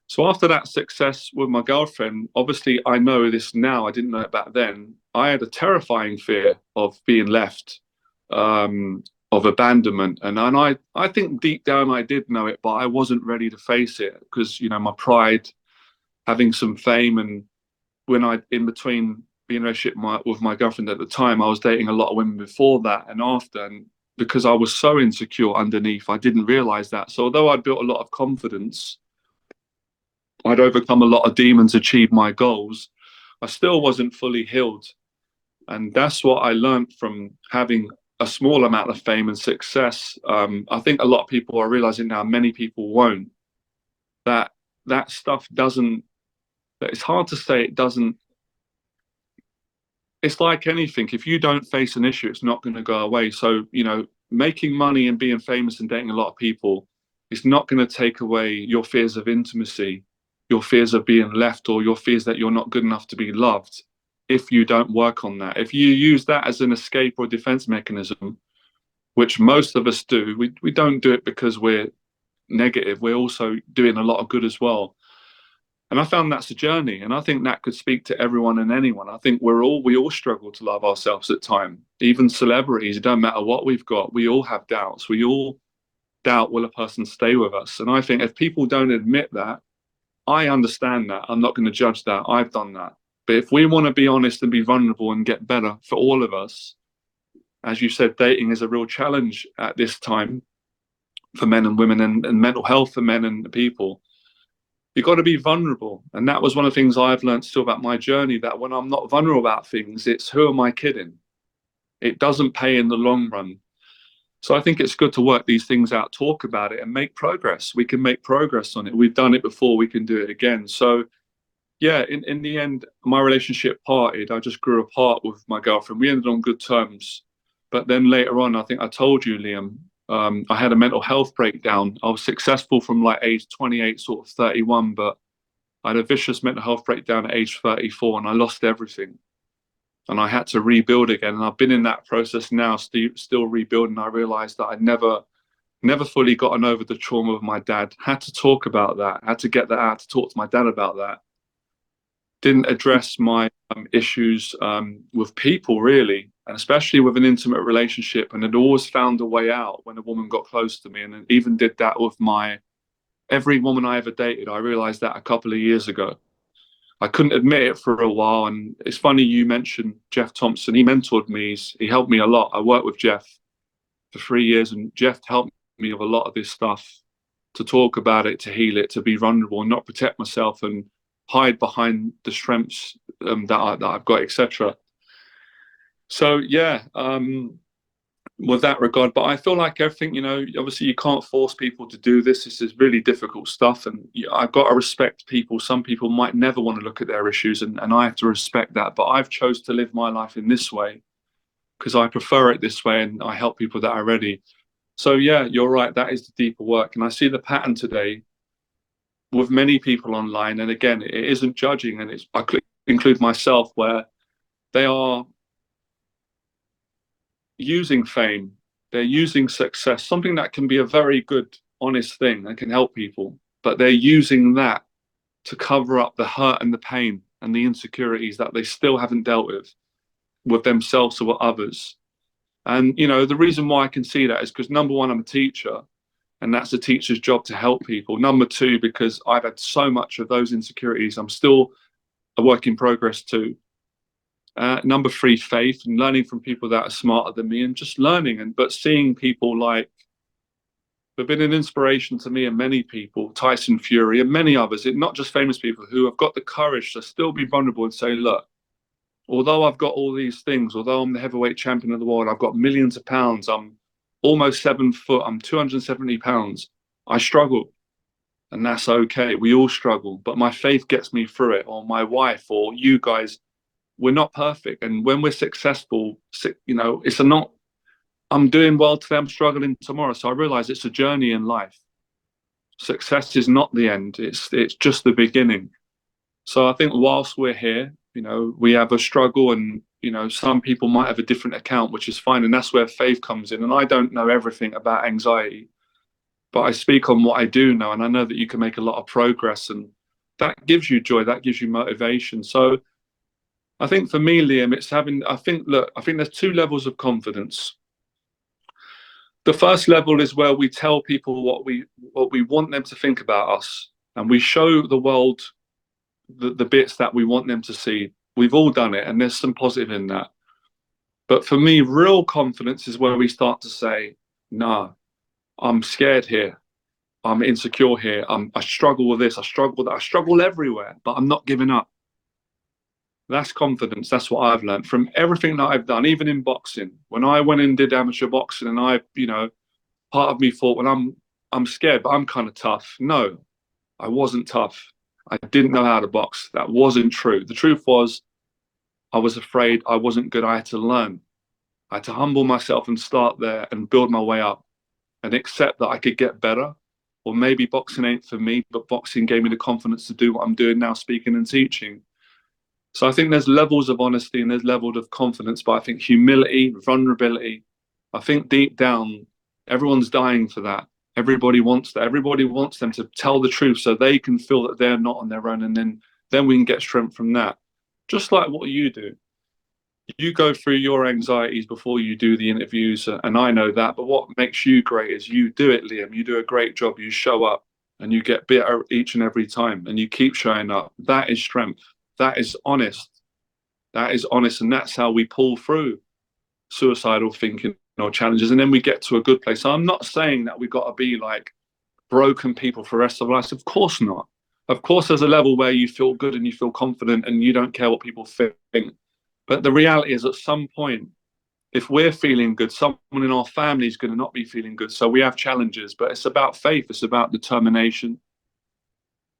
B: So after that success with my girlfriend, obviously I know this now. I didn't know it back then. I had a terrifying fear of being left, of abandonment, and I think deep down I did know it, but I wasn't ready to face it because my pride, having some fame, and when I in between being in a relationship with my girlfriend at the time, I was dating a lot of women before that and after, and because I was so insecure underneath, I didn't realize that. So although I'd built a lot of confidence, I'd overcome a lot of demons, achieved my goals, I still wasn't fully healed. And that's what I learned from having a small amount of fame and success. I think a lot of people are realizing now, many people won't, that that stuff doesn't, that it's hard to say it doesn't. It's like anything. If you don't face an issue, it's not going to go away. So, making money and being famous and dating a lot of people, it's not going to take away your fears of intimacy, your fears of being left, or your fears that you're not good enough to be loved if you don't work on that. If you use that as an escape or defense mechanism, which most of us do, we don't do it because we're negative. We're also doing a lot of good as well. And I found that's a journey, and I think that could speak to everyone and anyone. I think we all struggle to love ourselves at time. Even celebrities, it don't matter what we've got, we all have doubts. We all doubt, will a person stay with us? And I think if people don't admit that, I understand that. I'm not going to judge that. I've done that. But if we want to be honest and be vulnerable and get better for all of us, as you said, dating is a real challenge at this time for men and women, and mental health for men and people. You've got to be vulnerable. And that was one of the things I've learned still about my journey, that when I'm not vulnerable about things, it's who am I kidding? It doesn't pay in the long run. So I think it's good to work these things out, talk about it, and make progress. We can make progress on it. We've done it before, we can do it again. So yeah, in the end, my relationship parted. I just grew apart with my girlfriend. We ended on good terms. But then later on, I think I told you, Liam, I had a mental health breakdown. I was successful from like age 28, sort of 31, but I had a vicious mental health breakdown at age 34, and I lost everything. And I had to rebuild again. And I've been in that process now, still rebuilding. I realized that I never fully gotten over the trauma of my dad. Had to talk about that. Had to get that out, to talk to my dad about that. Didn't address my issues with people really, and especially with an intimate relationship. And had always found a way out when a woman got close to me, and even did that with my every woman I ever dated. I realized that a couple of years ago. I couldn't admit it for a while, and it's funny you mentioned Jeff Thompson. He mentored me. He helped me a lot. I worked with Jeff for 3 years, and Jeff helped me with a lot of this stuff, to talk about it, to heal it, to be vulnerable, and not protect myself and hide behind the strengths that I've got, etc. So yeah, with that regard, but I feel like everything, obviously you can't force people to do this. This is really difficult stuff, and I've got to respect people. Some people might never want to look at their issues, and I have to respect that. But I've chose to live my life in this way because I prefer it this way, and I help people that are ready. So yeah, you're right. That is the deeper work, and I see the pattern today with many people online. And again, it isn't judging, and I include myself, where they are using fame, they're using success, something that can be a very good, honest thing that can help people, but they're using that to cover up the hurt and the pain and the insecurities that they still haven't dealt with themselves or with others. And the reason why I can see that is because, number one, I'm a teacher, and that's a teacher's job to help people. Number two, because I've had so much of those insecurities, I'm still a work in progress too. Number three, faith, and learning from people that are smarter than me, and just learning, but seeing people like have been an inspiration to me and many people, Tyson Fury and many others, not just famous people, who have got the courage to still be vulnerable and say, look, although I've got all these things, although I'm the heavyweight champion of the world, I've got millions of pounds, I'm almost 7 foot, I'm 270 pounds, I struggle. And that's okay. We all struggle, but my faith gets me through it, or my wife, or you guys. We're not perfect. And when we're successful, it's not, I'm doing well today, I'm struggling tomorrow. So I realize it's a journey in life. Success is not the end. It's just the beginning. So I think whilst we're here, we have a struggle, and some people might have a different account, which is fine. And that's where faith comes in. And I don't know everything about anxiety, but I speak on what I do know. And I know that you can make a lot of progress, and that gives you joy, that gives you motivation. So I think for me, Liam, it's I think there's two levels of confidence. The first level is where we tell people what we want them to think about us, and we show the world the bits that we want them to see. We've all done it, and there's some positive in that. But for me, real confidence is where we start to say, "Nah, I'm scared here. I'm insecure here. I struggle with this. I struggle with that. I struggle everywhere, but I'm not giving up." That's confidence. That's what I've learned from everything that I've done, even in boxing. When I went and did amateur boxing, and part of me thought, well, I'm scared, but I'm kind of tough. No, I wasn't tough. I didn't know how to box. That wasn't true. The truth was, I was afraid I wasn't good. I had to learn. I had to humble myself and start there and build my way up, and accept that I could get better. Or maybe boxing ain't for me, but boxing gave me the confidence to do what I'm doing now, speaking and teaching. So I think there's levels of honesty and there's levels of confidence, but I think humility, vulnerability, I think deep down, everyone's dying for that. Everybody wants that. Everybody wants them to tell the truth so they can feel that they're not on their own, and then we can get strength from that. Just like what you do. You go through your anxieties before you do the interviews, and I know that. But what makes you great is you do it, Liam. You do a great job. You show up. and you get better each and every time and you keep showing up. That is strength. That is honest. That is honest. And that's how we pull through suicidal thinking or challenges. And then we get to a good place. So I'm not saying that we've got to be like broken people for the rest of our lives. Of course not. Of course, there's a level where you feel good and you feel confident and you don't care what people think. But the reality is, at some point, if we're feeling good, someone in our family is going to not be feeling good. So we have challenges, but it's about faith, it's about determination,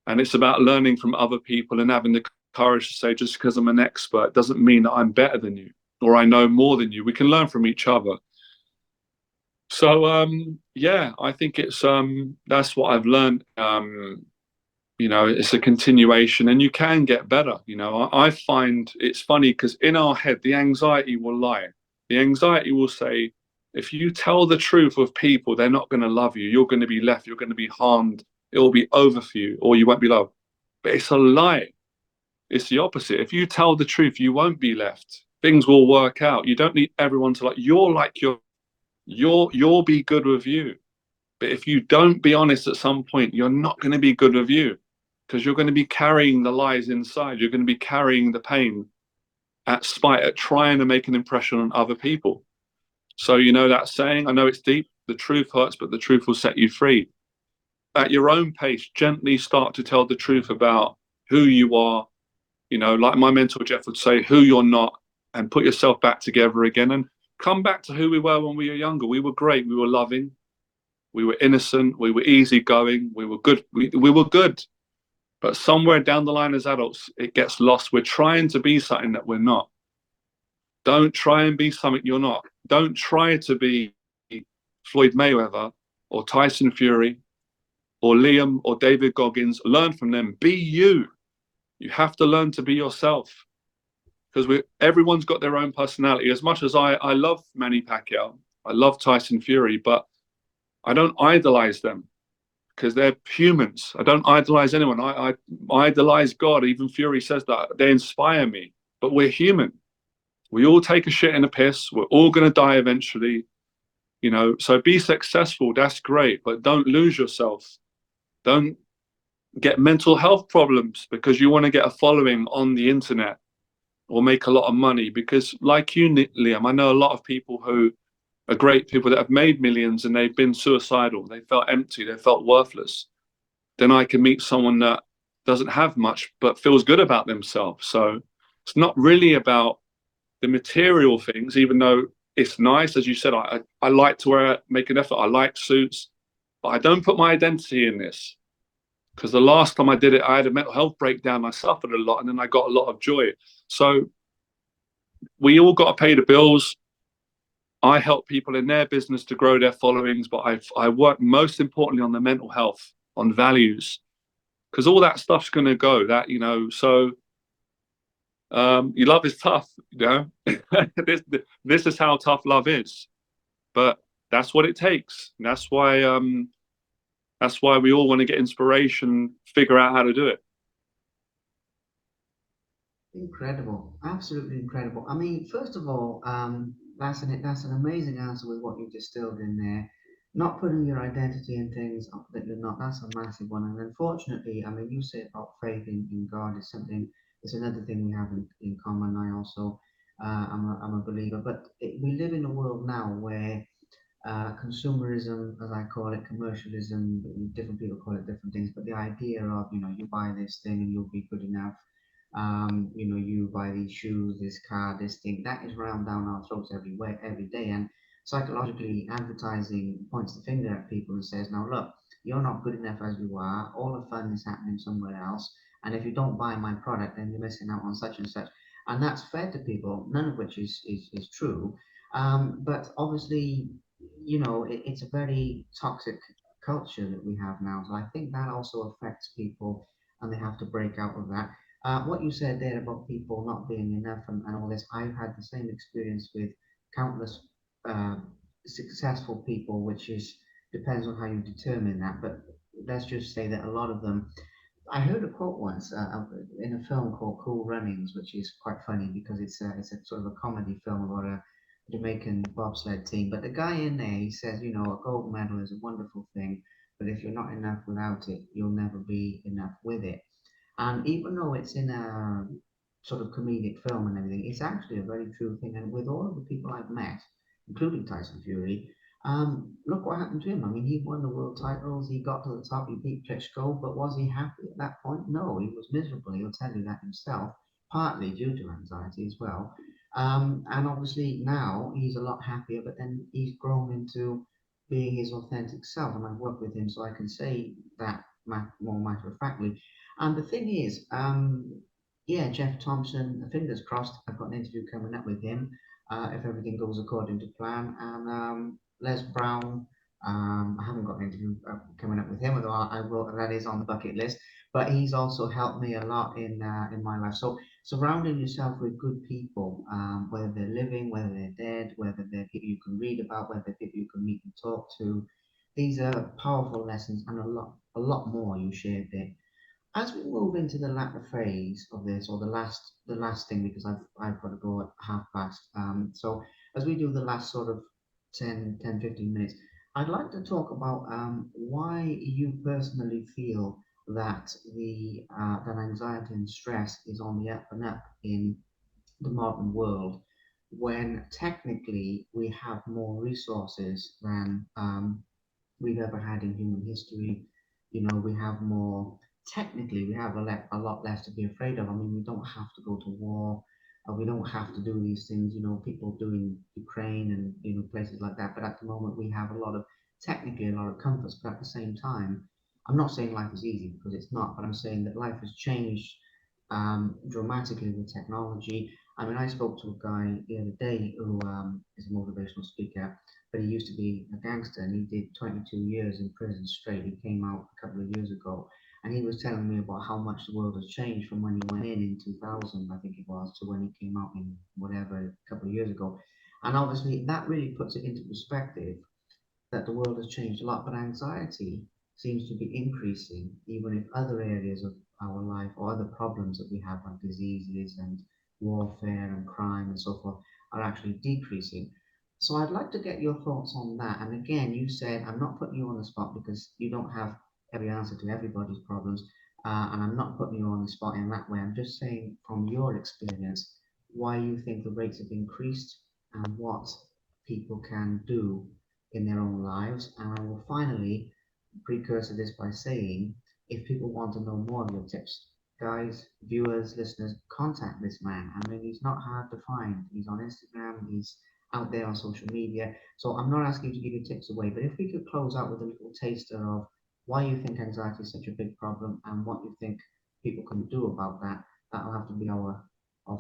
B: and it's about learning from other people and having the courage to say, just because I'm an expert doesn't mean that I'm better than you or I know more than you. We can learn from each other. So yeah, I think it's that's what I've learned. It's a continuation and you can get better. I find it's funny because in our head the anxiety will lie. The anxiety will say, if you tell the truth of people, they're not going to love you, you're going to be left, you're going to be harmed, it will be over for you, or you won't be loved. But it's a lie. It's the opposite. If you tell the truth, you won't be left, things will work out. You don't need everyone to like you'll be good with you. But if you don't be honest at some point, you're not going to be good with you, because you're going to be carrying the lies inside. You're going to be carrying the pain at spite, at trying to make an impression on other people. So, that saying, I know it's deep, the truth hurts, but the truth will set you free. At your own pace, gently start to tell the truth about who you are, like my mentor Jeff would say, who you're not, and put yourself back together again and come back to who we were when we were younger. We were great, we were loving, we were innocent, we were easygoing, we were good, we were good. But somewhere down the line as adults, it gets lost. We're trying to be something that we're not. Don't try and be something you're not. Don't try to be Floyd Mayweather or Tyson Fury or Liam or David Goggins. Learn from them. Be you. You have to learn to be yourself, because everyone's got their own personality. As much as I love Manny Pacquiao, I love Tyson Fury, but I don't idolize them, because they're humans. I don't idolize anyone. I idolize God. Even Fury says that. They inspire me. But we're human. We all take a shit and a piss. We're all going to die eventually. So be successful. That's great. But don't lose yourself. Don't get mental health problems because you want to get a following on the internet or make a lot of money. Because, like you, Liam, I know a lot of people who are great people that have made millions and they've been suicidal. They felt empty. They felt worthless. Then I can meet someone that doesn't have much but feels good about themselves. So it's not really about the material things, even though it's nice. As you said, I like to make an effort. I like suits, but I don't put my identity in this, because the last time I did it, I had a mental health breakdown. I suffered a lot and then I got a lot of joy. So we all got to pay the bills. I help people in their business to grow their followings, but I work most importantly on the mental health, on values, because all that stuff's going to go. So your love is tough. This is how tough love is, but that's what it takes. And that's why we all want to get inspiration, figure out how to do it.
A: Incredible, absolutely incredible. I mean, first of all, that's an amazing answer with what you distilled in there. Not putting your identity in things that you're not. That's a massive one. And unfortunately, I mean, you said about faith in God is something. It's another thing we have in common. I also, I'm a believer, but we live in a world now where consumerism, as I call it, commercialism, different people call it different things, but the idea of, you buy this thing and you'll be good enough. You buy these shoes, this car, this thing, that is rammed down our throats everywhere, every day. And psychologically, advertising points the finger at people and says, now look, you're not good enough as you are. All the fun is happening somewhere else. And if you don't buy my product, then you're missing out on such and such. And that's fed to people, none of which is true. But obviously, it's a very toxic culture that we have now. So I think that also affects people and they have to break out of that. What you said there about people not being enough and all this, I've had the same experience with countless uh, successful people, which is depends on how you determine that. But let's just say that a lot of them. I heard a quote once in a film called Cool Runnings, which is quite funny because it's a sort of a comedy film about a Jamaican bobsled team. But the guy in there, he says, a gold medal is a wonderful thing, But if you're not enough without it, you'll never be enough with it. And even though it's in a sort of comedic film and everything, it's actually a very true thing. And with all of the people I've met, including Tyson Fury, look what happened to him. I mean, he won the world titles, he got to the top, he beat Klitschko, but was he happy at that point? No, he was miserable. He'll tell you that himself, partly due to anxiety as well. And obviously now he's a lot happier, but then he's grown into being his authentic self. And I've worked with him, so I can say that more matter of factly. And the thing is, yeah, Jeff Thompson, fingers crossed, I've got an interview coming up with him if everything goes according to plan. And Les Brown, I haven't got an interview coming up with him, although I will, that is on the bucket list. But he's also helped me a lot in my life. So surrounding yourself with good people, whether they're living, whether they're dead, whether they're people you can read about, whether they're people you can meet and talk to, these are powerful lessons and a lot more you shared there. As we move into the latter phase of this, or the last thing, because I've got to go at half past. So as we do the last sort of 10, 10, 15 minutes, I'd like to talk about why you personally feel that that anxiety and stress is on the up and up in the modern world, when technically we have more resources than we've ever had in human history. You know, we have more, technically, we have a lot less to be afraid of. I mean, we don't have to go to war. We don't have to do these things, people do in Ukraine and, places like that. But at the moment, we have technically, a lot of comforts. But at the same time, I'm not saying life is easy because it's not, but I'm saying that life has changed dramatically with technology. I mean, I spoke to a guy the other day who is a motivational speaker, but he used to be a gangster and he did 22 years in prison straight. He came out a couple of years ago and he was telling me about how much the world has changed from when he went in 2000, I think it was, to when he came out in whatever, a couple of years ago. And obviously, that really puts it into perspective that the world has changed a lot, but anxiety seems to be increasing, even if other areas of our life or other problems that we have, like diseases and warfare and crime and so forth, are actually decreasing. So I'd like to get your thoughts on that. And again, you said I'm not putting you on the spot because you don't have every answer to everybody's problems, and I'm not putting you on the spot in that way. I'm just saying from your experience why you think the rates have increased and what people can do in their own lives. And I will finally precursor this by saying, if people want to know more of your tips, guys, viewers, listeners, contact this man. I mean, he's not hard to find. He's on Instagram, he's out there on social media. So I'm not asking you to give your tips away, but if we could close out with a little taster of why you think anxiety is such a big problem and what you think people can do about that, that'll have to be our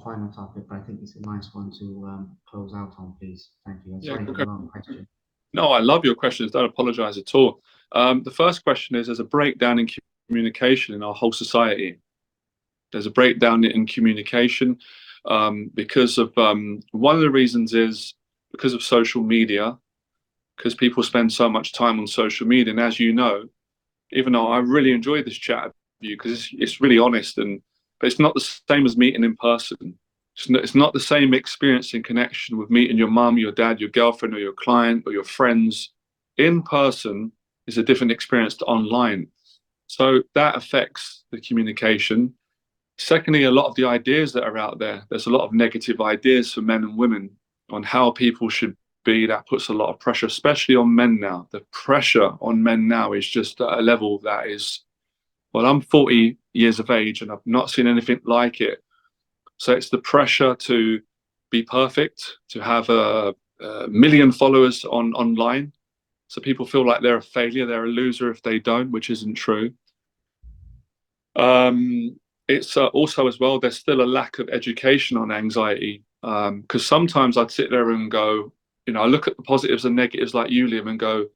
A: final topic. But I think it's a nice one to close out on, please. Thank you. And
B: Yeah,
A: sorry for
B: good
A: the long question.
B: No, I love your questions. Don't apologize at all. The first question is: there's a breakdown in communication in our whole society. There's a breakdown in communication because of one of the reasons is because of social media, because people spend so much time on social media. And as you know, even though I really enjoyed this chat with you because it's really honest, but it's not the same as meeting in person. It's not the same experience and connection with meeting your mum, your dad, your girlfriend, or your client, or your friends in person. Is a different experience to online. So that affects the communication. Secondly, a lot of the ideas that are out there, there's a lot of negative ideas for men and women on how people should be. That puts a lot of pressure, especially on men now. The pressure on men now is just at a level that is, well, I'm 40 years of age and I've not seen anything like it. So it's the pressure to be perfect, to have a million followers online. So people feel like they're a failure, they're a loser if they don't, which isn't true. It's also as well, there's still a lack of education on anxiety. Because sometimes I'd sit there and go, I look at the positives and negatives like you, Liam, and go,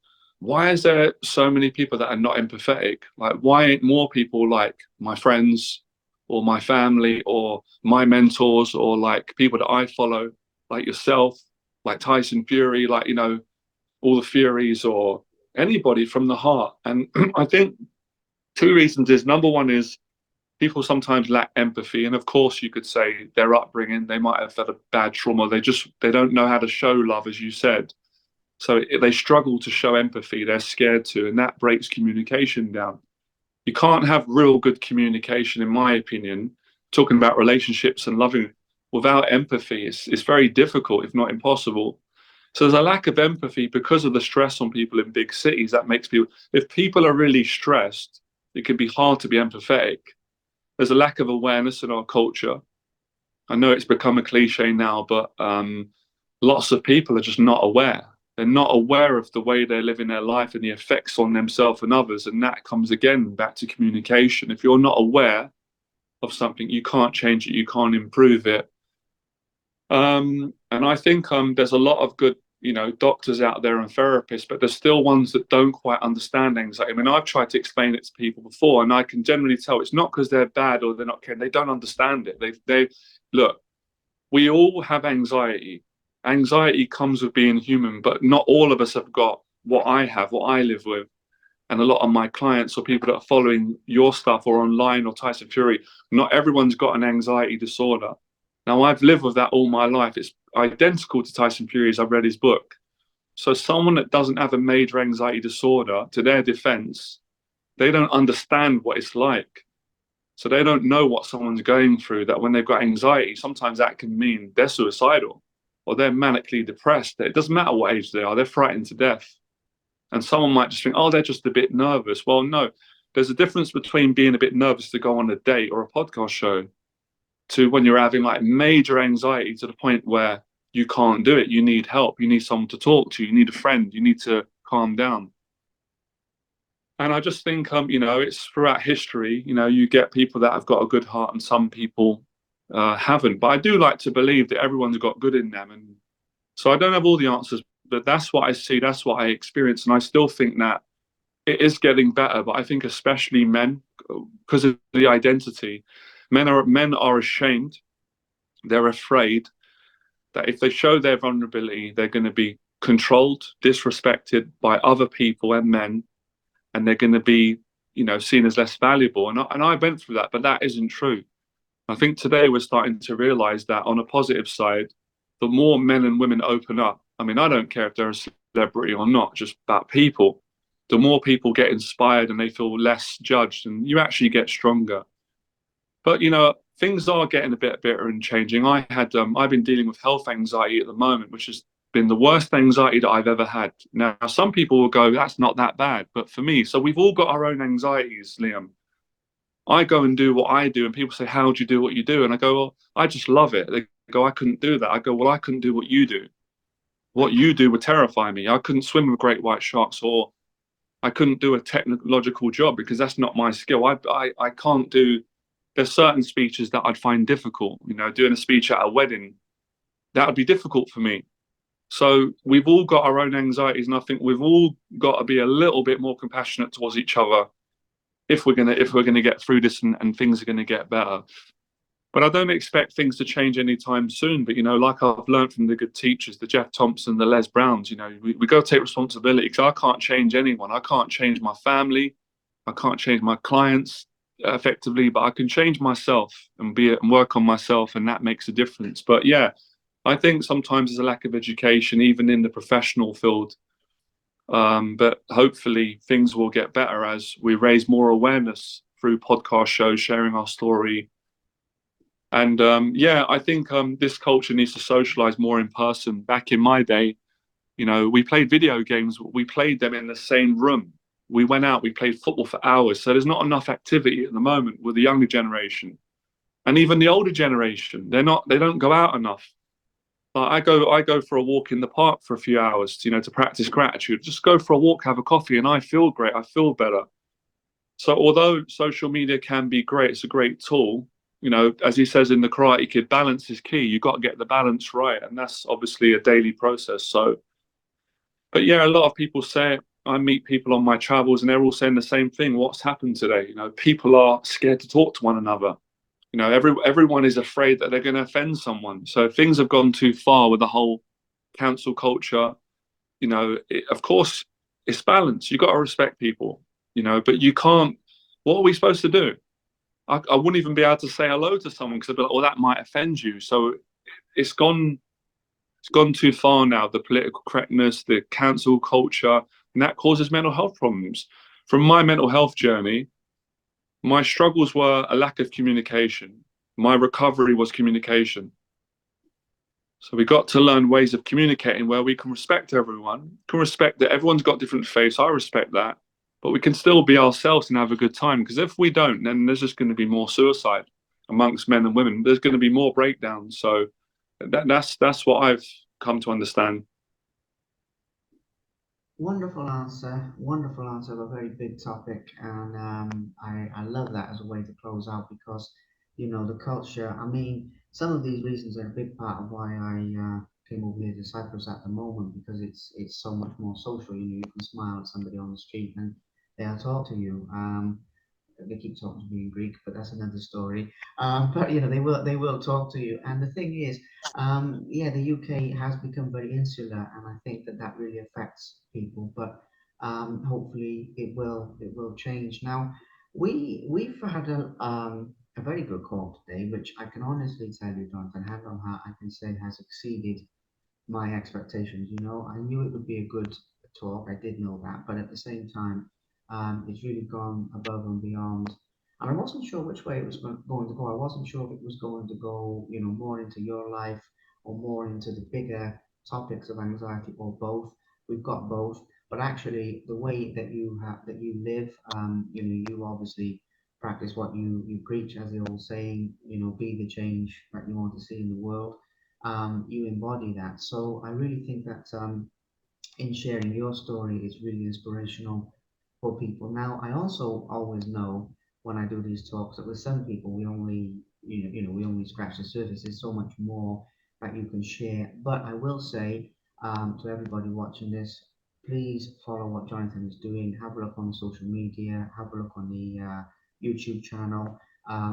B: why is there so many people that are not empathetic? Like, why ain't more people like my friends or my family or my mentors or like people that I follow, like yourself, like Tyson Fury, like, all the Furies or anybody from the heart. And I think two reasons is number one is people sometimes lack empathy. And of course you could say their upbringing, they might have had a bad trauma. They don't know how to show love, as you said. So they struggle to show empathy. They're scared to, and that breaks communication down. You can't have real good communication, in my opinion, talking about relationships and loving without empathy. It's very difficult, if not impossible. So there's a lack of empathy because of the stress on people in big cities. That makes people, if people are really stressed, it can be hard to be empathetic. There's a lack of awareness in our culture. I know it's become a cliche now, but lots of people are just not aware. They're not aware of the way they're living their life and the effects on themselves and others. And that comes again back to communication. If you're not aware of something, you can't change it, you can't improve it. And I think there's a lot of good, doctors out there and therapists, but there's still ones that don't quite understand anxiety. I mean, I've tried to explain it to people before, and I can generally tell it's not because they're bad or they're not caring. They don't understand it. They look. We all have anxiety. Anxiety comes with being human, but not all of us have got what I have, what I live with. And a lot of my clients or people that are following your stuff or online or Tyson Fury, not everyone's got an anxiety disorder. Now, I've lived with that all my life. It's identical to Tyson Fury's. I've read his book. So someone that doesn't have a major anxiety disorder, to their defense, they don't understand what it's like. So they don't know what someone's going through, that when they've got anxiety, sometimes that can mean they're suicidal or they're manically depressed. It doesn't matter what age they are, they're frightened to death. And someone might just think, oh, they're just a bit nervous. Well, no, there's a difference between being a bit nervous to go on a date or a podcast show to when you're having like major anxiety to the point where you can't do it. You need help. You need someone to talk to. You need a friend. You need to calm down. And I just think, it's throughout history, you get people that have got a good heart and some people haven't. But I do like to believe that everyone's got good in them. And so I don't have all the answers, but that's what I see. That's what I experience. And I still think that it is getting better. But I think especially men, because of the identity, men are ashamed. They're afraid that if they show their vulnerability, they're going to be controlled, disrespected by other people and men, and they're going to be, seen as less valuable. And I went through that, but that isn't true. I think today we're starting to realize that on a positive side, the more men and women open up, I mean, I don't care if they're a celebrity or not, just about people, the more people get inspired and they feel less judged and you actually get stronger. But, things are getting a bit better and changing. I've been dealing with health anxiety at the moment, which has been the worst anxiety that I've ever had. Now, some people will go, that's not that bad. But for me, so we've all got our own anxieties, Liam. I go and do what I do, and people say, how do you do what you do? And I go, well, I just love it. They go, I couldn't do that. I go, well, I couldn't do what you do. What you do would terrify me. I couldn't swim with great white sharks, or I couldn't do a technological job because that's not my skill. I can't do, there's certain speeches that I'd find difficult. Doing a speech at a wedding, that would be difficult for me. So we've all got our own anxieties, and I think we've all got to be a little bit more compassionate towards each other if we're gonna get through this and things are gonna get better. But I don't expect things to change anytime soon. But like I've learned from the good teachers, the Jeff Thompson, the Les Browns, we got to take responsibility because I can't change anyone. I can't change my family. I can't change my clients effectively, but I can change myself and work on myself, and that makes a difference. But yeah, I think sometimes there's a lack of education, even in the professional field. But hopefully things will get better as we raise more awareness through podcast shows, sharing our story. And yeah, I think this culture needs to socialize more in person. Back in my day, we played video games. We played them in the same room. We went out, we played football for hours. So there's not enough activity at the moment with the younger generation. And even the older generation, they don't go out enough. I go for a walk in the park for a few hours, to practice gratitude. Just go for a walk, have a coffee, and I feel great. I feel better. So although social media can be great, it's a great tool. As he says in the Karate Kid, balance is key. You've got to get the balance right, and that's obviously a daily process. So, but yeah, a lot of people say it. I meet people on my travels, and they're all saying the same thing. What's happened today? People are scared to talk to one another. Everyone is afraid that they're going to offend someone. So things have gone too far with the whole cancel culture. Of course, it's balance. You've got to respect people, but you can't. What are we supposed to do? I wouldn't even be able to say hello to someone because I'd be like, well, that might offend you. So it's gone. It's gone too far now. The political correctness, the cancel culture, and that causes mental health problems. From my mental health journey, my struggles were a lack of communication. My recovery was communication. So we got to learn ways of communicating where we can respect everyone, can respect that everyone's got different faiths. I respect that, but we can still be ourselves and have a good time. Because if we don't, then there's just going to be more suicide amongst men and women. There's going to be more breakdowns. So that's what I've come to understand.
A: Wonderful answer of a very big topic, and I love that as a way to close out because you know the culture. I mean, some of these reasons are a big part of why I came over here to Cyprus at the moment because it's so much more social. You know, you can smile at somebody on the street and they'll talk to you. They keep talking to me in Greek, but that's another story. But you know, they will talk to you. And the thing is, yeah, the UK has become very insular, and I think that that really affects people. But hopefully, it will change. Now, we've had a very good call today, which I can honestly tell you, Jonathan, hand on heart, I can say has exceeded my expectations. You know, I knew it would be a good talk. I did know that, but at the same time, it's really gone above and beyond. And I wasn't sure which way it was going to go. I wasn't sure if it was going to go, you know, more into your life or more into the bigger topics of anxiety or both. We've got both, but actually, the way that you live, you know, you obviously practice what you preach, as the old saying, you know, be the change that you want to see in the world. You embody that. So I really think that in sharing your story is really inspirational for people. Now, I also always know when I do these talks that with some people we only we only scratch the surface. There's so much more that you can share. But I will say to everybody watching this, please follow what Jonathan is doing. Have a look on social media. Have a look on the YouTube channel.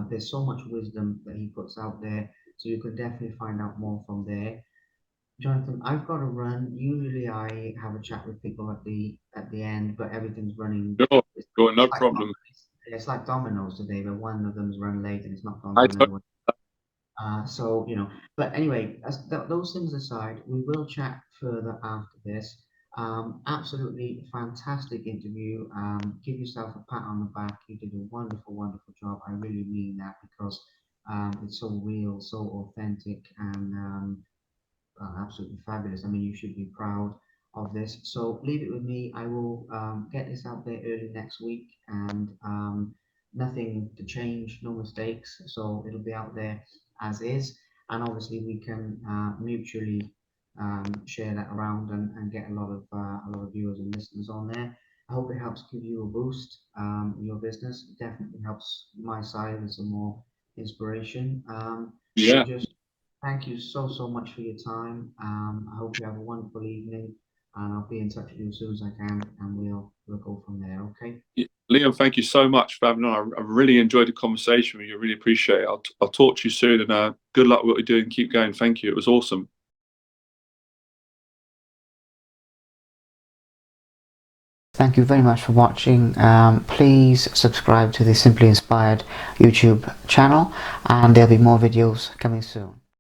A: There's so much wisdom that he puts out there, so you can definitely find out more from there. Jonathan, I've got to run. Usually I have a chat with people at the end, but everything's running.
B: Sure,
A: It's,
B: sure,
A: it's
B: no
A: like
B: problem.
A: it's like dominoes today, but one of them's run late and it's not gone
B: I
A: to
B: totally,
A: another one. So you know, but anyway, those things aside, we will chat further after this. Absolutely fantastic interview. Give yourself a pat on the back. You did a wonderful job. I really mean that because it's so real, so authentic, and absolutely fabulous. I mean, you should be proud of this. So leave it with me. I will get this out there early next week, and nothing to change, no mistakes. So it'll be out there as is, and obviously we can mutually share that around and get a lot of viewers and listeners on there. I hope it helps give you a boost in your business. It definitely helps my side with some more inspiration. So
B: yeah.
A: just thank you so much for your time. I hope you have a wonderful evening, and I'll be in touch with you as soon as I can, and we'll go from there. Okay.
B: Liam, thank you so much for having on. I really enjoyed the conversation with you. I really appreciate it. I'll talk to you soon, and good luck with what you're doing. Keep going. Thank you. It was awesome.
A: Thank you very much for watching. Please subscribe to the Simply Inspired YouTube channel, and there'll be more videos coming soon.